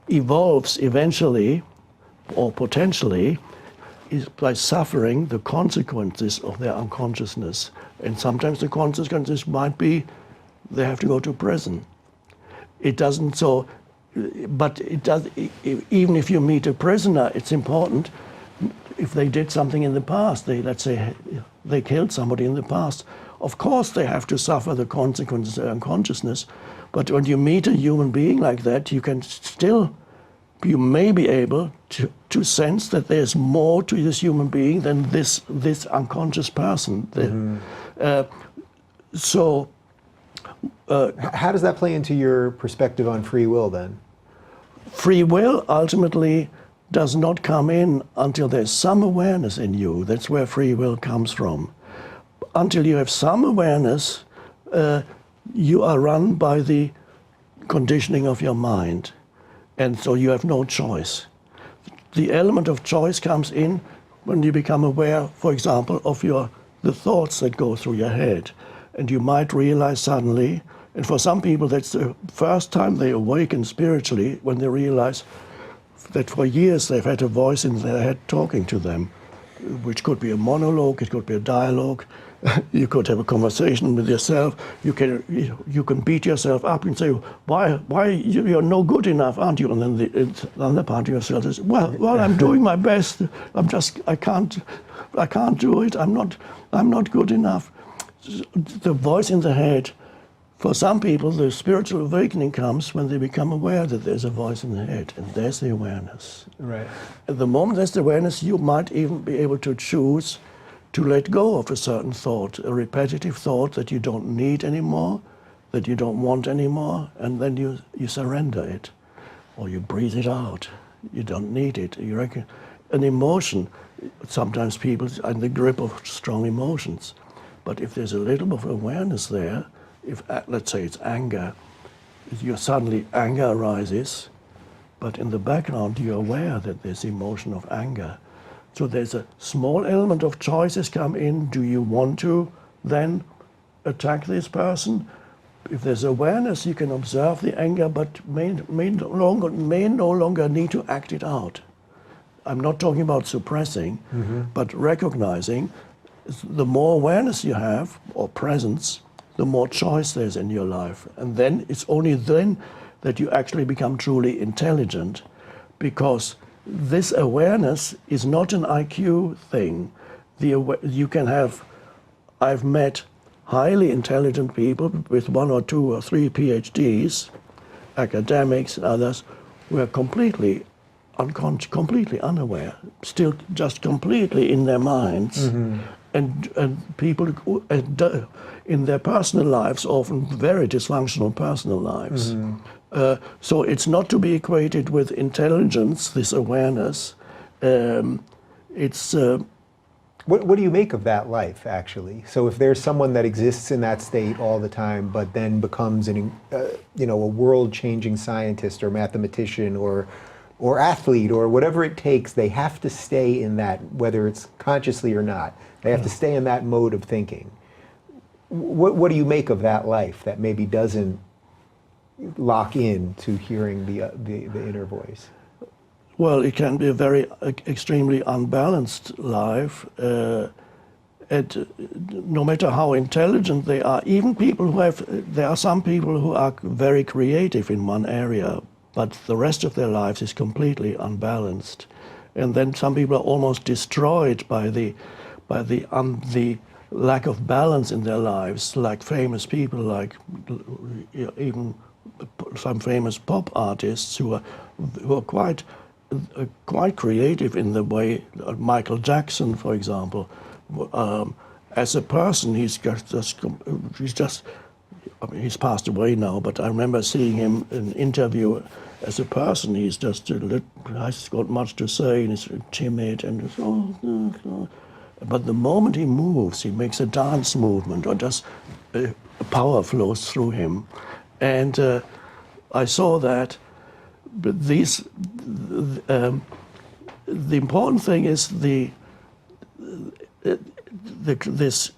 evolves eventually, or potentially, is by suffering the consequences of their unconsciousness. And sometimes the consequences might be they have to go to prison. It doesn't so, but it does, even if you meet a prisoner, it's important, if they did something in the past, let's say they killed somebody in the past, of course they have to suffer the consequences of their unconsciousness. But when you meet a human being like that, you may be able to sense that there's more to this human being than this unconscious person. How does that play into your perspective on free will then? Free will ultimately does not come in until there's some awareness in you. That's where free will comes from. Until you have some awareness, you are run by the conditioning of your mind. And so you have no choice. The element of choice comes in when you become aware, for example, of the thoughts that go through your head. And you might realize suddenly, and for some people that's the first time they awaken spiritually, when they realize that for years they've had a voice in their head talking to them, which could be a monologue, it could be a dialogue. You could have a conversation with yourself. You can beat yourself up and say, "Why you're no good enough, aren't you?" And then the other part of yourself is, "Well, I'm doing my best. I can't do it. I'm not good enough." The voice in the head. For some people, the spiritual awakening comes when they become aware that there's a voice in the head, and there's the awareness. Right. At the moment there's the awareness, you might even be able to choose to let go of a certain thought, a repetitive thought that you don't need anymore, that you don't want anymore, and then you surrender it, or you breathe it out. You don't need it. You reckon an emotion, sometimes people are in the grip of strong emotions, but if there's a little bit of awareness there, if let's say it's anger, suddenly anger arises, but in the background you're aware that there's emotion of anger. So there's a small element of choices come in. Do you want to then attack this person? If there's awareness, you can observe the anger, but may no longer need to act it out. I'm not talking about suppressing, but recognizing. The more awareness you have, or presence, the more choice there's in your life. And then it's only then that you actually become truly intelligent, because this awareness is not an IQ thing. You can have, I've met highly intelligent people with 1 or 2 or 3 PhDs, academics and others, who are completely unconscious, completely unaware, still just completely in their minds. And people in their personal lives, often very dysfunctional personal lives. So it's not to be equated with intelligence, this awareness. What do you make of that life, actually? So if there's someone that exists in that state all the time, but then becomes a world-changing scientist or mathematician or athlete or whatever it takes, they have to stay in that, whether it's consciously or not. They have to stay in that mode of thinking. What do you make of that life that maybe doesn't lock in to hearing the inner voice? Well, it can be a very extremely unbalanced life. And no matter how intelligent they are, even people there are some people who are very creative in one area, but the rest of their lives is completely unbalanced. And then some people are almost destroyed by the lack of balance in their lives, like famous people, like even some famous pop artists who are quite quite creative in the way Michael Jackson, for example, as a person, he's just. I mean, he's passed away now, but I remember seeing him in an interview as a person. He's just he's got much to say, and he's timid, and but the moment he moves, he makes a dance movement, or just power flows through him, and I saw that. But the important thing is this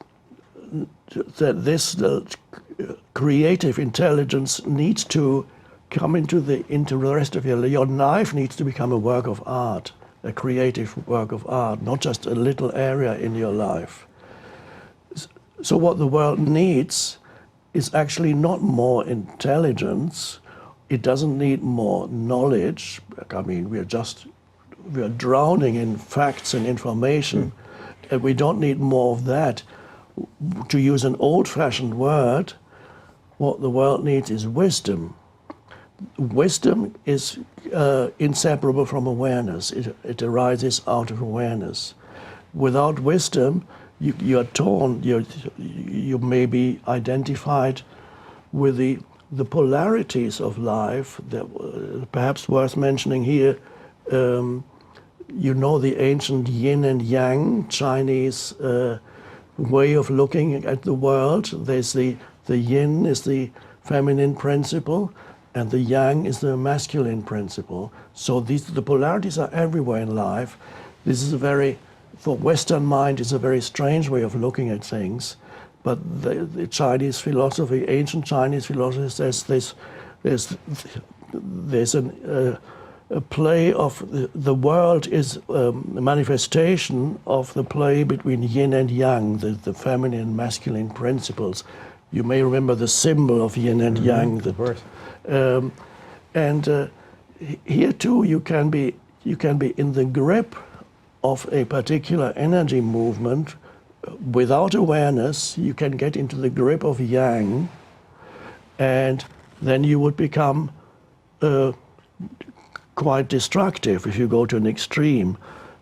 creative intelligence needs to come into the rest of your life needs to become a work of art, a creative work of art, not just a little area in your life. So what the world needs is actually not more intelligence. It doesn't need more knowledge. I mean, we are drowning in facts and information, and we don't need more of that. To use an old-fashioned word, what the world needs is wisdom. Wisdom is inseparable from awareness. It arises out of awareness. Without wisdom, you are torn. You may be identified with the polarities of life. That perhaps worth mentioning here. You know the ancient yin and yang Chinese way of looking at the world. There's the yin is the feminine principle, and the yang is the masculine principle. So the polarities are everywhere in life. This is for Western mind, it's a very strange way of looking at things. But the Chinese philosophy, ancient Chinese philosophy, says there's a play of the world is a manifestation of the play between yin and yang, the feminine and masculine principles. You may remember the symbol of yin and yang. Of course. Here too, you can be in the grip of a particular energy movement without awareness. You can get into the grip of yang, and then you would become quite destructive if you go to an extreme.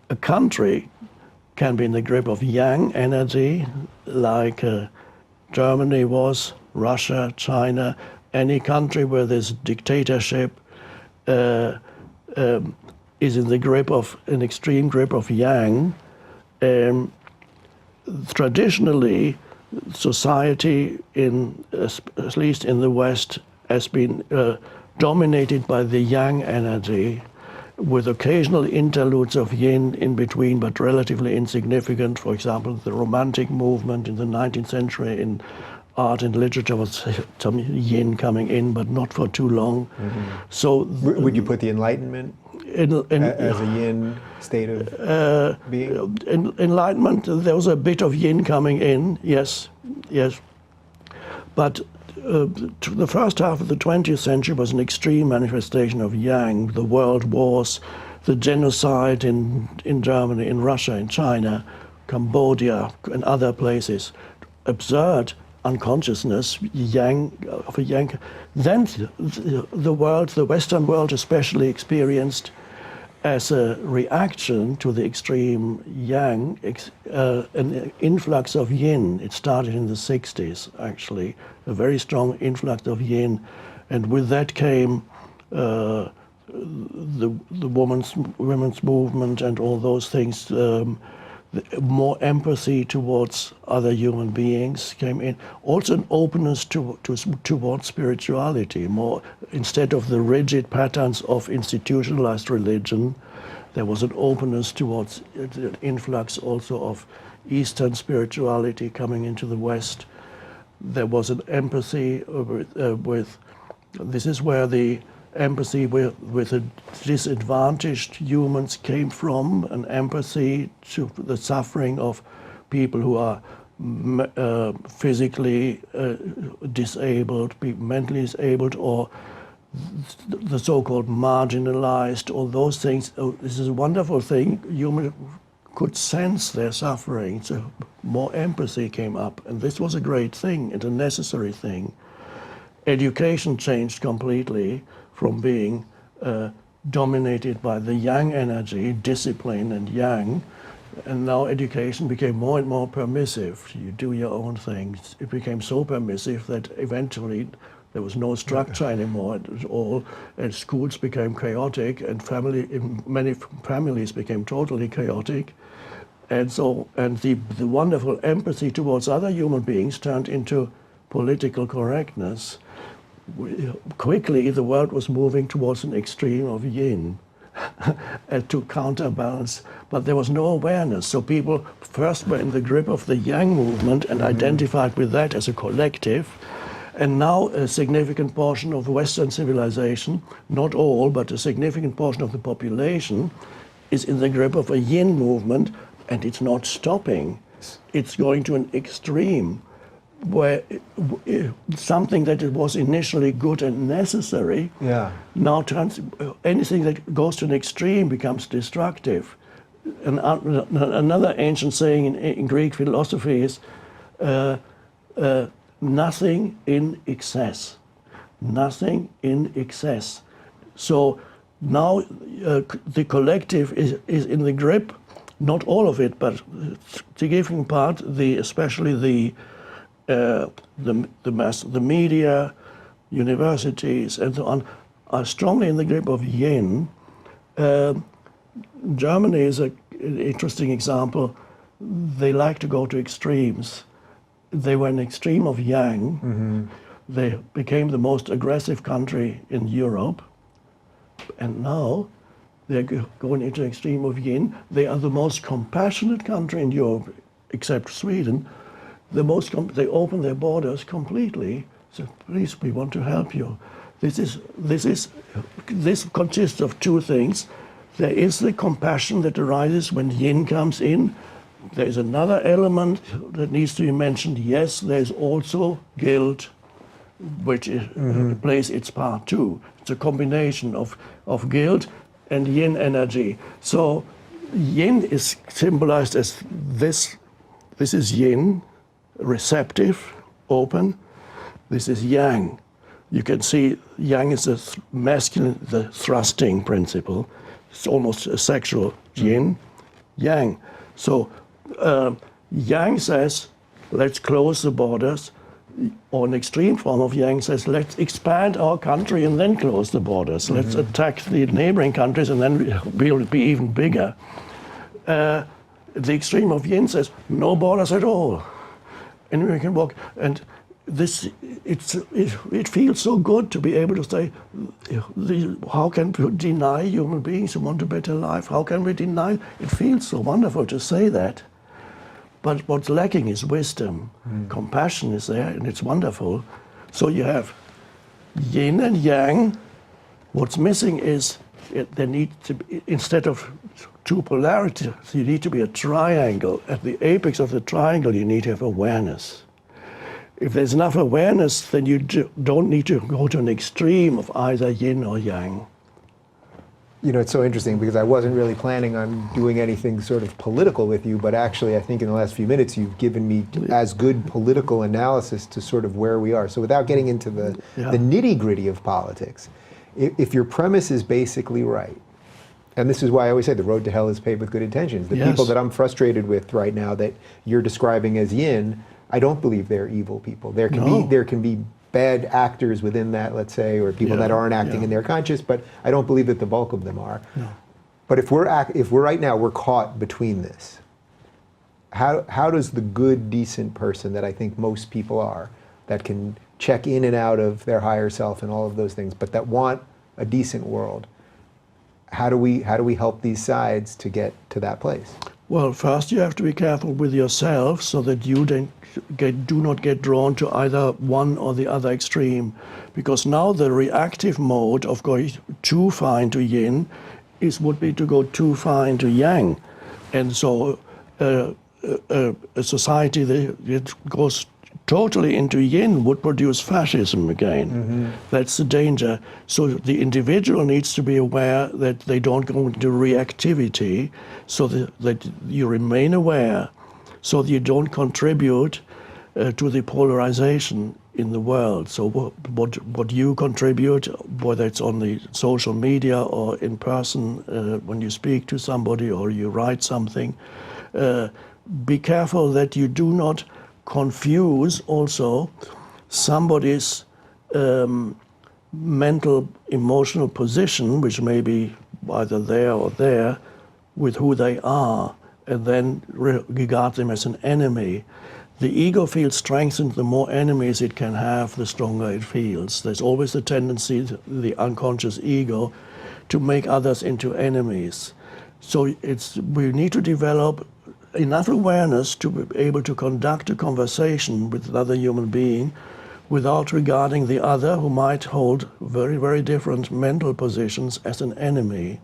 A country can be in the grip of yang energy, like Germany was, Russia, China. Any country where there's dictatorship is in the grip of an extreme grip of yang. Traditionally, society, at least in the West, has been dominated by the yang energy, with occasional interludes of yin in between, but relatively insignificant. For example, the Romantic movement in the 19th century in art and literature was some yin coming in, but not for too long. Mm-hmm. So, would you put the Enlightenment as a yin state of being? Enlightenment, there was a bit of yin coming in, yes. But the first half of the 20th century was an extreme manifestation of yang. The world wars, the genocide in Germany, in Russia, in China, Cambodia, and other places. Absurd unconsciousness, yang. Then the world, the Western world especially, experienced as a reaction to the extreme yang, an influx of yin. It started in the 60s, actually, a very strong influx of yin. And with that came the women's movement and all those things. More empathy towards other human beings came in. Also an openness towards spirituality. More, instead of the rigid patterns of institutionalized religion, there was an openness towards an influx also of Eastern spirituality coming into the West. There was an empathy with this is where the empathy with the disadvantaged humans came from, an empathy to the suffering of people who are physically disabled, mentally disabled, or the so-called marginalized, all those things. This is a wonderful thing. Humans could sense their suffering, so more empathy came up, and this was a great thing and a necessary thing. Education changed completely from being dominated by the yang energy, discipline and yang, and now education became more and more permissive. You do your own things. It became so permissive that eventually there was no structure anymore at all, and schools became chaotic, and many families became totally chaotic. And so, and the wonderful empathy towards other human beings turned into political correctness. Quickly, the world was moving towards an extreme of yin and to counterbalance, but there was no awareness. So people first were in the grip of the yang movement and identified with that as a collective. And now a significant portion of Western civilization, not all, but a significant portion of the population, is in the grip of a yin movement, and it's not stopping. It's going to an extreme where something that it was initially good and necessary now turns, anything that goes to an extreme becomes destructive. And another ancient saying in Greek philosophy is nothing in excess. Nothing in excess. So now the collective is in the grip, not all of it, but to give in part, especially the media, universities, and so on, are strongly in the grip of yin. Germany is an interesting example. They like to go to extremes. They were an extreme of yang. They became the most aggressive country in Europe. And now they're going into an extreme of yin. They are the most compassionate country in Europe, except Sweden. They open their borders completely. So please, we want to help you. This consists of two things. There is the compassion that arises when yin comes in. There is another element that needs to be mentioned. Yes, there's also guilt, which plays its part too. It's a combination of guilt and yin energy. So yin is symbolized as this. This is yin, receptive, open. This is yang. You can see yang is the masculine, the thrusting principle. It's almost a sexual. Yin, yang. So yang says, let's close the borders. Or an extreme form of yang says, let's expand our country and then close the borders. Let's attack the neighboring countries and then we'll be even bigger. The extreme of yin says, no borders at all. And we can walk. And it feels so good to be able to say, how can we deny human beings who want a better life? How can we deny? It feels so wonderful to say that. But what's lacking is wisdom. Compassion is there, and it's wonderful. So you have yin and yang. What's missing is there needs to be, instead of two polarities, you need to be a triangle. At the apex of the triangle, you need to have awareness. If there's enough awareness, then you don't need to go to an extreme of either yin or yang. You know, it's so interesting because I wasn't really planning on doing anything sort of political with you, but actually I think in the last few minutes you've given me as good political analysis to sort of where we are. So without getting into the nitty-gritty of politics, if your premise is basically right, and this is why I always say the road to hell is paved with good intentions. The people that I'm frustrated with right now that you're describing as yin, I don't believe they're evil people. There can be bad actors within that, let's say, or people that aren't acting in their conscience, but I don't believe that the bulk of them are. No. But if we're right now, we're caught between this. How does the good, decent person that I think most people are, that can check in and out of their higher self and all of those things, but that want a decent world, how do we help these sides to get to that place? Well, first you have to be careful with yourself so that you do not get drawn to either one or the other extreme. Because now the reactive mode of going too fine to yin would be to go too fine to yang. And so a society that goes totally into yin would produce fascism again. That's the danger. So the individual needs to be aware that they don't go into reactivity, so that you remain aware, so that you don't contribute to the polarization. in the world. So what you contribute, whether it's on the social media or in person, when you speak to somebody or you write something, be careful that you do not confuse also somebody's mental, emotional position, which may be either there or there, with who they are, and then regard them as an enemy. The ego feels strengthened. The more enemies it can have, the stronger it feels. There's always a tendency, the unconscious ego, to make others into enemies. So we need to develop enough awareness to be able to conduct a conversation with another human being without regarding the other, who might hold very, very different mental positions, as an enemy.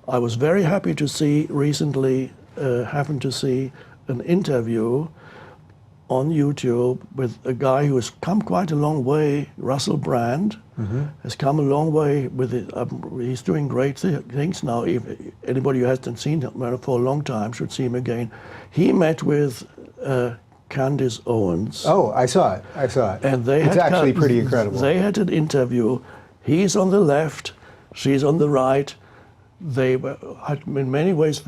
I was very happy to see recently, happened to see an interview on YouTube with a guy who has come quite a long way, Russell Brand, has come a long way with it. He's doing great things now. If anybody who hasn't seen him for a long time should see him again. He met with Candace Owens. Oh, I saw it. And it's actually pretty incredible. They had an interview. He's on the left, she's on the right. They were, in many ways,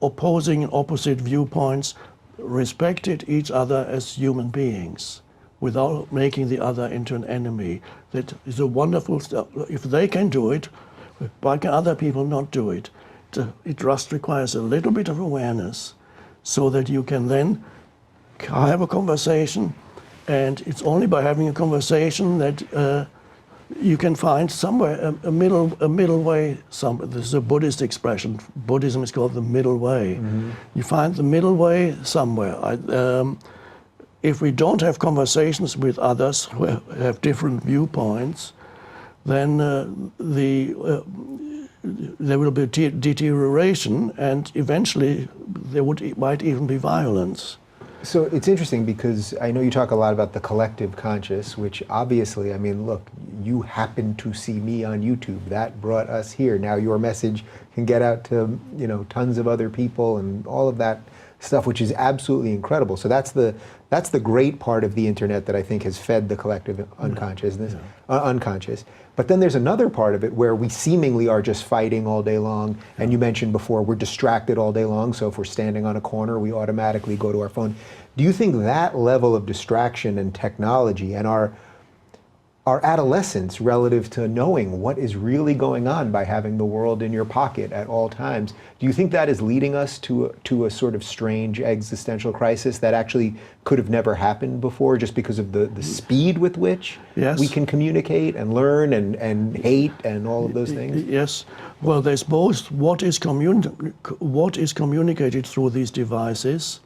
opposing and opposite viewpoints, respected each other as human beings without making the other into an enemy. That is a wonderful stuff. If they can do it, why can other people not do it? It just requires a little bit of awareness so that you can then have a conversation, and it's only by having a conversation that you can find somewhere a middle way. This is a Buddhist expression. Buddhism is called the middle way. You find the middle way somewhere. If we don't have conversations with others who have different viewpoints, then there will be deterioration, and eventually might even be violence. So it's interesting because I know you talk a lot about the collective conscious, which obviously, I mean, look, you happen to see me on YouTube. That brought us here. Now your message can get out to, tons of other people and all of that stuff, which is absolutely incredible. So that's the great part of the internet that I think has fed the collective unconsciousness, unconscious. But then there's another part of it where we seemingly are just fighting all day long. And you mentioned before, we're distracted all day long. So if we're standing on a corner, we automatically go to our phone. Do you think that level of distraction and technology and our adolescence relative to knowing what is really going on by having the world in your pocket at all times, do you think that is leading us to a sort of strange existential crisis that actually could have never happened before, just because of the speed with which we can communicate and learn and hate and all of those things? Yes. Well, there's both what is communicated through these devices,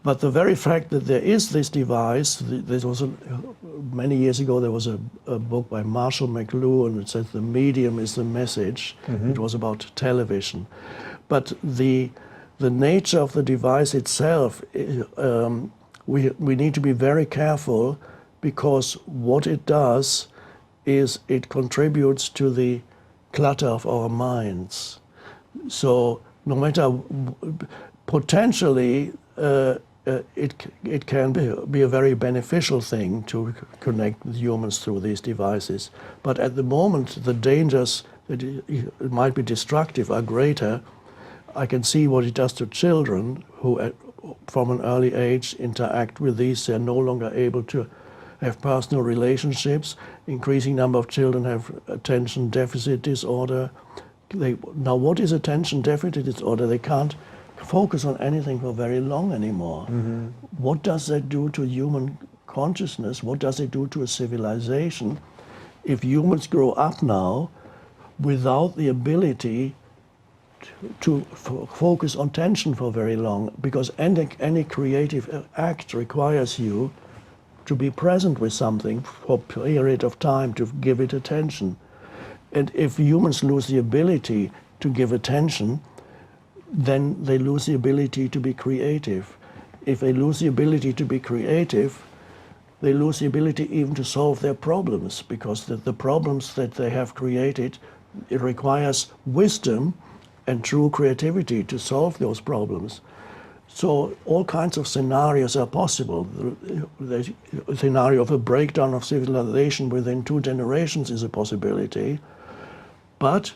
but the very fact that there is this device, many years ago there was a book by Marshall McLuhan that said the medium is the message. It was about television. But the nature of the device itself, we need to be very careful, because what it does is it contributes to the clutter of our minds. So no matter, potentially, it can be a very beneficial thing to connect with humans through these devices. But at the moment, the dangers that it might be destructive are greater. I can see what it does to children who, from an early age, interact with these. They're no longer able to have personal relationships. Increasing number of children have attention deficit disorder. Now, what is attention deficit disorder? They can't focus on anything for very long anymore. What does that do to human consciousness? What does it do to a civilization if humans grow up now without the ability to focus on attention for very long? Because any creative act requires you to be present with something for a period of time, to give it attention. And if humans lose the ability to give attention, then they lose the ability to be creative. If they lose the ability to be creative, they lose the ability even to solve their problems, because the problems that they have created, it requires wisdom and true creativity to solve those problems. So all kinds of scenarios are possible. The scenario of a breakdown of civilization within 2 generations is a possibility. But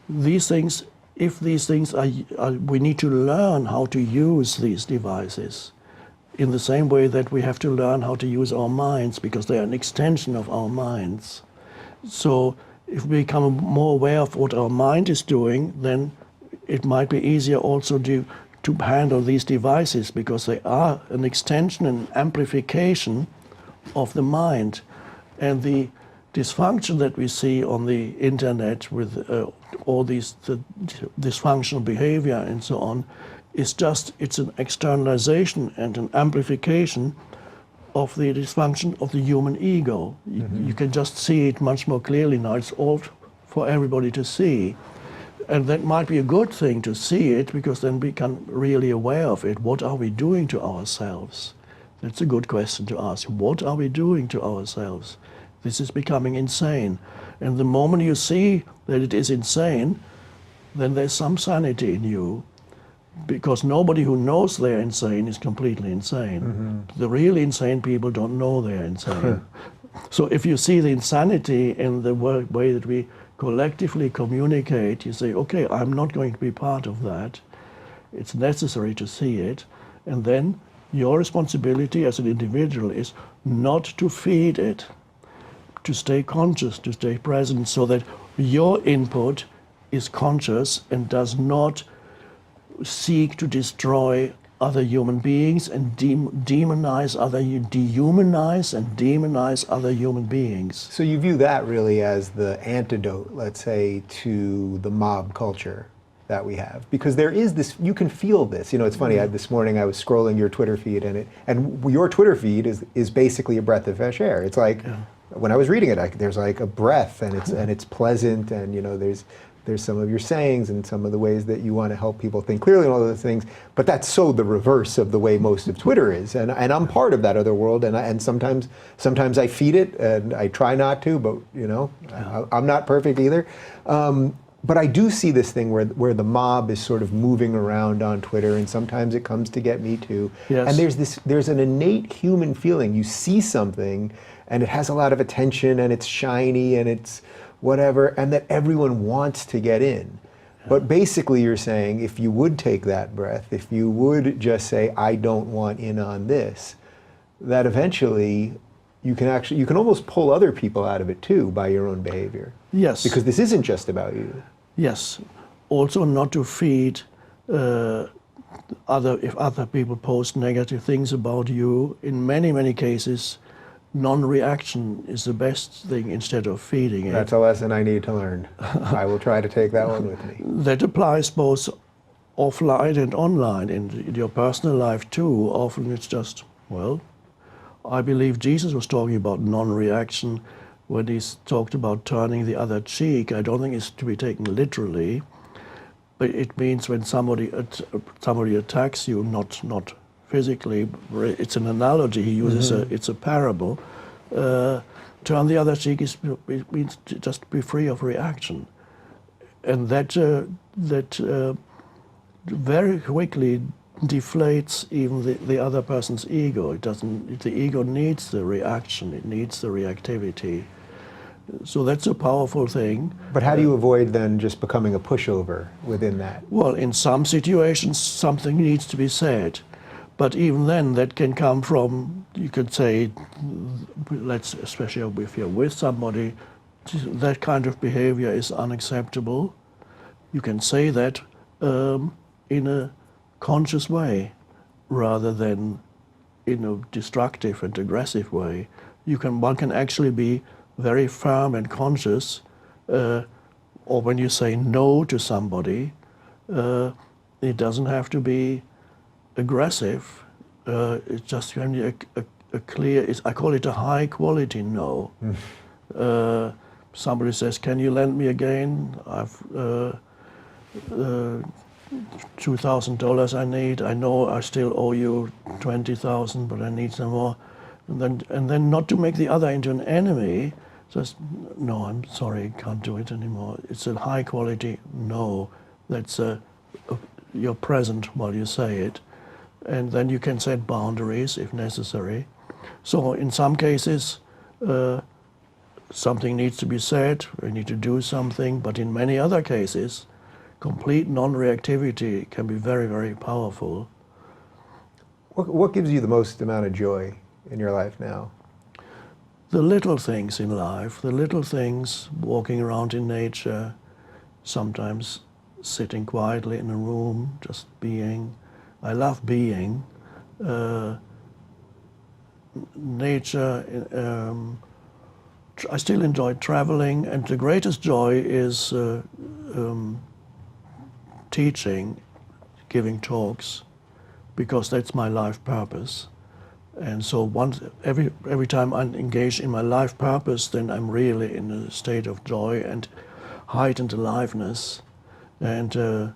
these things, if these things are, we need to learn how to use these devices in the same way that we have to learn how to use our minds, because they are an extension of our minds. So if we become more aware of what our mind is doing, then it might be easier also to handle these devices, because they are an extension and amplification of the mind. And the dysfunction that we see on the internet with all these dysfunctional behavior and so on is just, it's an externalization and an amplification of the dysfunction of the human ego. You can just see it much more clearly now. It's all for everybody to see. And that might be a good thing to see it, because then we become really aware of it. What are we doing to ourselves? That's a good question to ask. What are we doing to ourselves? This is becoming insane. And the moment you see that it is insane, then there's some sanity in you, because nobody who knows they're insane is completely insane. The really insane people don't know they're insane. So if you see the insanity in the way that we collectively communicate, you say, okay, I'm not going to be part of that. It's necessary to see it. And then your responsibility as an individual is not to feed it, to stay conscious, to stay present, so that your input is conscious and does not seek to destroy other human beings and dehumanize other human beings. So you view that really as the antidote, let's say, to the mob culture that we have, because there is this, you can feel this. You know, it's funny. This morning I was scrolling your Twitter feed, and your Twitter feed is basically a breath of fresh air. It's like when I was reading it, there's like a breath, and it's pleasant, and you know, there's some of your sayings and some of the ways that you want to help people think clearly and all those things, but that's so the reverse of the way most of Twitter is. And I'm part of that other world, and sometimes I feed it, and I try not to, but you know, I'm not perfect either. But I do see this thing where the mob is sort of moving around on Twitter, and sometimes it comes to get me too. Yes. And there's an innate human feeling. You see something, and it has a lot of attention, and it's shiny, and it's whatever, and that everyone wants to get in. But basically you're saying, if you would take that breath, if you would just say, I don't want in on this, that eventually you can almost pull other people out of it too by your own behavior. Yes. Because this isn't just about you. Yes. Also not to feed if other people post negative things about you. In many, many cases, non-reaction is the best thing instead of feeding it. That's a lesson I need to learn. I will try to take that one with me. That applies both offline and online. In your personal life too, often it's just, well, I believe Jesus was talking about non-reaction when he talked about turning the other cheek. I don't think it's to be taken literally, but it means when somebody attacks you, not physically, it's an analogy he uses. It's a parable. Turn the other cheek means just be free of reaction, and that very quickly deflates even the other person's ego. It doesn't. The ego needs the reaction. It needs the reactivity. So that's a powerful thing. But how do you avoid then just becoming a pushover within that? Well, in some situations, something needs to be said. But even then, that can come from, you could say, especially if you're with somebody, that kind of behavior is unacceptable. You can say that in a conscious way rather than in a destructive and aggressive way. One can actually be very firm and conscious, or when you say no to somebody, it doesn't have to be aggressive. It's just a clear, I call it a high quality no. Somebody says, can you lend me again? I've $2,000 I need. I know I still owe you 20,000, but I need some more. And then not to make the other into an enemy, just, no, I'm sorry, can't do it anymore. It's a high quality no. That's you're present while you say it. and then you can set boundaries if necessary. So in some cases, something needs to be said, we need to do something, but in many other cases, complete non-reactivity can be very, very powerful. What gives you the most amount of joy in your life now? The little things in life, the little things, walking around in nature, sometimes sitting quietly in a room, just being. I love being. Nature, I still enjoy traveling, and the greatest joy is teaching, giving talks, because that's my life purpose. And so every time I'm engaged in my life purpose, then I'm really in a state of joy and heightened aliveness. And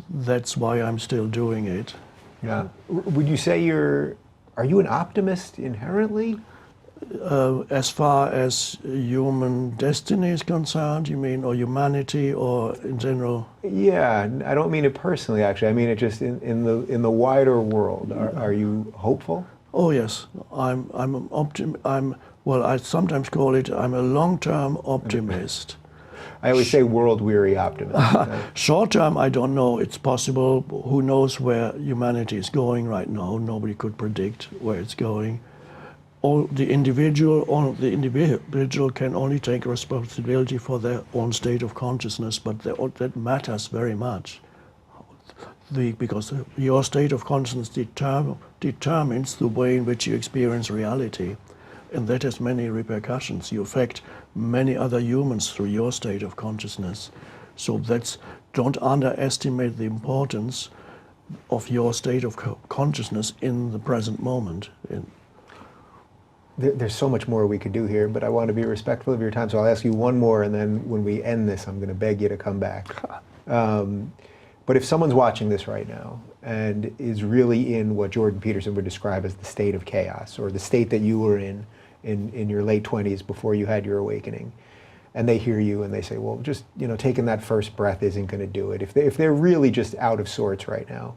that's why I'm still doing it. Yeah. Would you say are you an optimist inherently? As far as human destiny is concerned, you mean, or humanity, or in general? Yeah, I don't mean it personally, actually. I mean it just in the wider world. Are you hopeful? Oh yes, well, I sometimes call it, I'm a long-term optimist. I always say world-weary optimist. Short-term, I don't know. It's possible. Who knows where humanity is going right now? Nobody could predict where it's going. The individual can only take responsibility for their own state of consciousness, but that matters very much. Because your state of consciousness determines the way in which you experience reality. And that has many repercussions. You affect many other humans through your state of consciousness. So don't underestimate the importance of your state of consciousness in the present moment. There's so much more we could do here, but I want to be respectful of your time, so I'll ask you one more, and then when we end this, I'm going to beg you to come back. But if someone's watching this right now and is really in what Jordan Peterson would describe as the state of chaos, or the state that you were in your late 20s before you had your awakening, and they hear you and they say, well, just taking that first breath isn't going to do it. If they're really just out of sorts right now,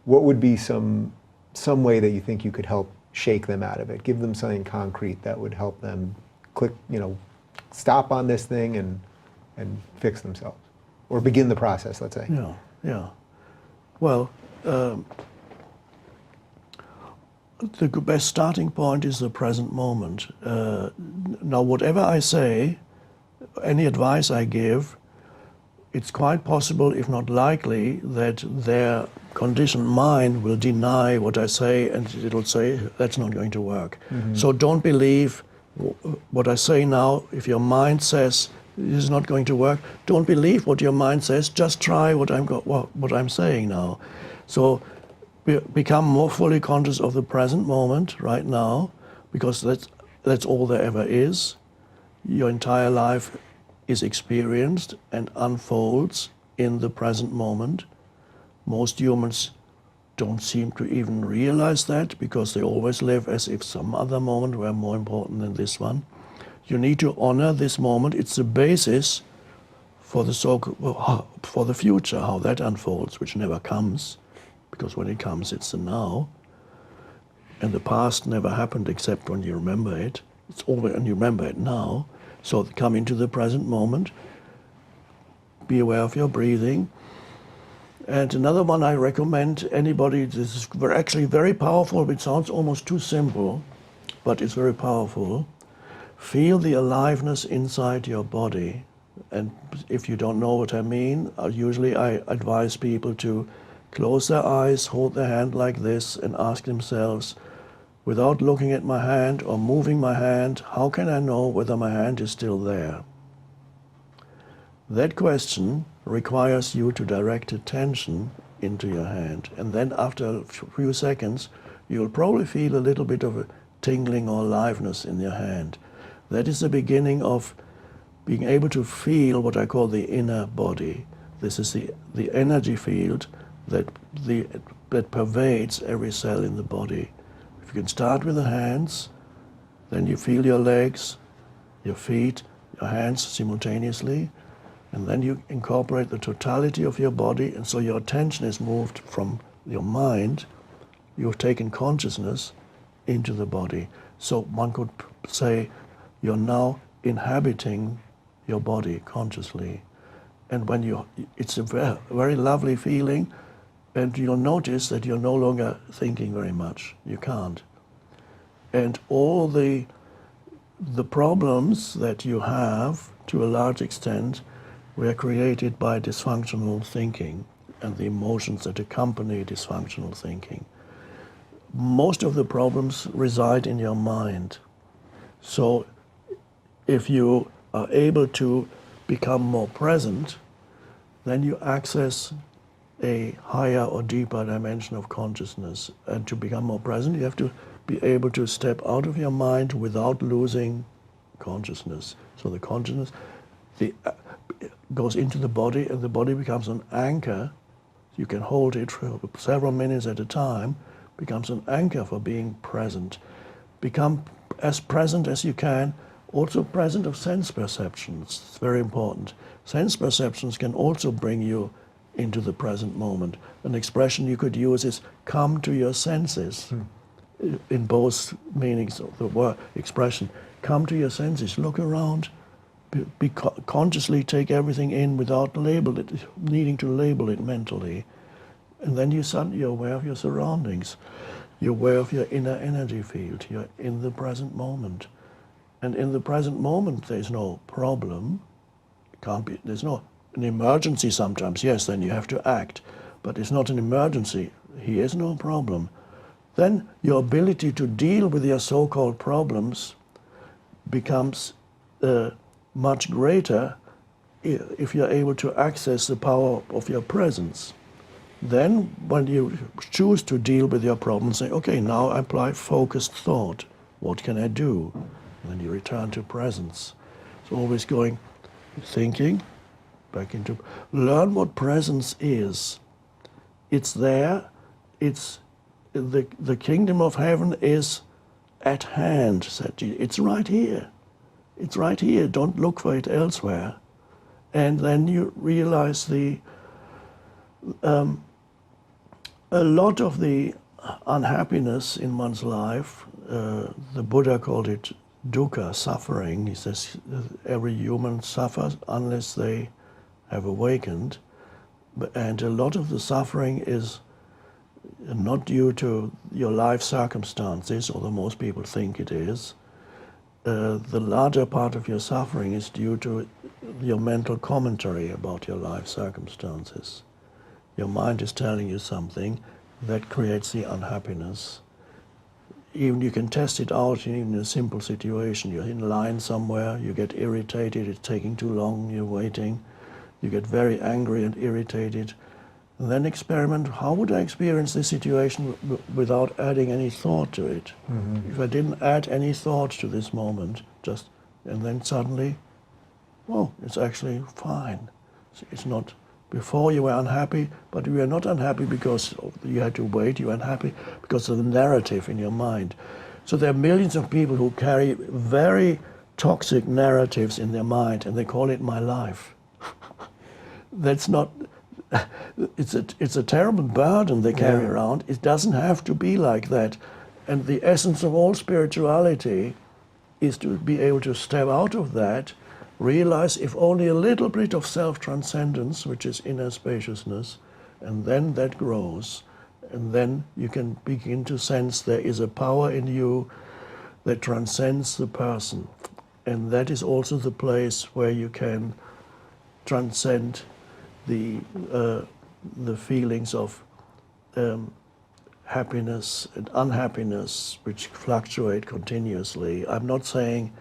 what would be some way that you think you could help shake them out of it? Give them something concrete that would help them stop on this thing and fix themselves, or begin the process, let's say. Yeah. Well, the best starting point is the present moment. Now, whatever I say, any advice I give, it's quite possible, if not likely, that their conditioned mind will deny what I say, and it'll say, that's not going to work. Mm-hmm. So don't believe what I say now. If your mind says this is not going to work, don't believe what your mind says, just try what I'm saying now. So become more fully conscious of the present moment right now, because that's all there ever is. Your entire life is experienced and unfolds in the present moment. Most humans don't seem to even realize that, because they always live as if some other moment were more important than this one. You need to honor this moment. It's the basis for the future, how that unfolds, which never comes, because when it comes, it's the now. And the past never happened except when you remember it. It's always, and you remember it now. So come into the present moment. Be aware of your breathing. And another one I recommend anybody, this is actually very powerful. It sounds almost too simple, but it's very powerful. Feel the aliveness inside your body. And if you don't know what I mean, usually I advise people to close their eyes, hold their hand like this, and ask themselves, without looking at my hand or moving my hand, how can I know whether my hand is still there? That question requires you to direct attention into your hand. And then after a few seconds, you'll probably feel a little bit of a tingling or aliveness in your hand. That is the beginning of being able to feel what I call the inner body. This is the energy field that pervades every cell in the body. If you can start with the hands, then you feel your legs, your feet, your hands simultaneously, and then you incorporate the totality of your body, and so your attention is moved from your mind you've taken consciousness into the body. So one could say you're now inhabiting your body consciously. And when it's a very, very lovely feeling, and you'll notice that you're no longer thinking very much. You can't. And all the problems that you have, to a large extent, were created by dysfunctional thinking and the emotions that accompany dysfunctional thinking. Most of the problems reside in your mind. So if you are able to become more present, then you access a higher or deeper dimension of consciousness. And to become more present, you have to be able to step out of your mind without losing consciousness. So the consciousness goes into the body, and the body becomes an anchor. You can hold it for several minutes at a time, becomes an anchor for being present. Become as present as you can, also present of sense perceptions. It's very important. Sense perceptions can also bring you into the present moment. An expression you could use is come to your senses, in both meanings of the word expression. Come to your senses, look around, consciously take everything in without needing to label it mentally. And then you're aware of your surroundings. You're aware of your inner energy field. You're in the present moment. And in the present moment, there's no problem. There's no an emergency sometimes. Yes, then you have to act. But it's not an emergency. Here's no problem. Then your ability to deal with your so-called problems becomes much greater if you're able to access the power of your presence. Then when you choose to deal with your problem, say, okay, now I apply focused thought. What can I do? And then you return to presence. So always going, thinking, back into, learn what presence is. It's there. It's the kingdom of heaven is at hand, said Jesus. It's right here. It's right here. Don't look for it elsewhere. And then you realize a lot of the unhappiness in one's life, the Buddha called it dukkha, suffering. He says every human suffers unless they have awakened. And a lot of the suffering is not due to your life circumstances, although most people think it is. The larger part of your suffering is due to your mental commentary about your life circumstances. Your mind is telling you something that creates the unhappiness. Even you can test it out even in a simple situation. You're in line somewhere, you get irritated, it's taking too long, you're waiting. You get very angry and irritated. And then experiment, how would I experience this situation without adding any thought to it? Mm-hmm. If I didn't add any thought to this moment, and then suddenly, well, it's actually fine. It's not, before you were unhappy, but you were not unhappy because you had to wait, you were unhappy because of the narrative in your mind. So there are millions of people who carry very toxic narratives in their mind, and they call it my life. That's not, it's a terrible burden they carry around. It doesn't have to be like that. And the essence of all spirituality is to be able to step out of that, realize if only a little bit of self-transcendence, which is inner spaciousness, and then that grows. And then you can begin to sense there is a power in you that transcends the person. And that is also the place where you can transcend the feelings of happiness and unhappiness, which fluctuate continuously. I'm not saying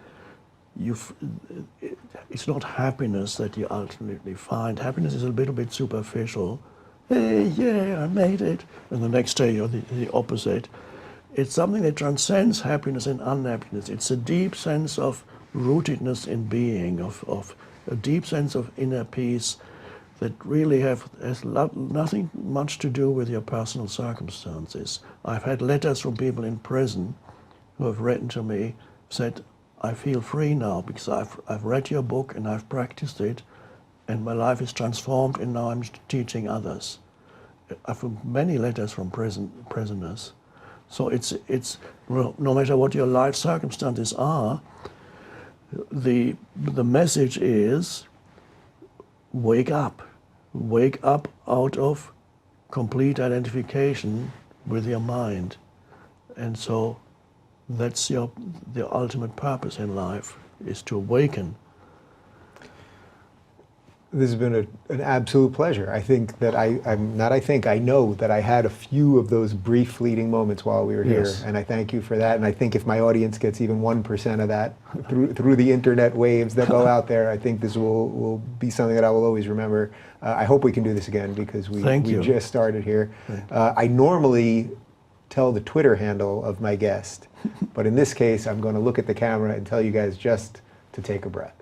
it's not happiness that you ultimately find. Happiness is a little bit superficial. Hey, yeah, I made it. And the next day you're the opposite. It's something that transcends happiness and unhappiness. It's a deep sense of rootedness in being, of a deep sense of inner peace that really has nothing much to do with your personal circumstances. I've had letters from people in prison who have written to me, said, I feel free now because I've read your book and I've practiced it and my life is transformed and now I'm teaching others. I've had many letters from prisoners. So well, no matter what your life circumstances are, the message is wake up. Wake up out of complete identification with your mind. And so that's the ultimate purpose in life, is to awaken. This has been an absolute pleasure. I think that I know that I had a few of those brief fleeting moments while we were Yes. here, and I thank you for that. And I think if my audience gets even 1% of that through the internet waves that go out there, I think this will be something that I will always remember. I hope we can do this again, because we just started here. I normally tell the Twitter handle of my guest, but in this case, I'm going to look at the camera and tell you guys just to take a breath.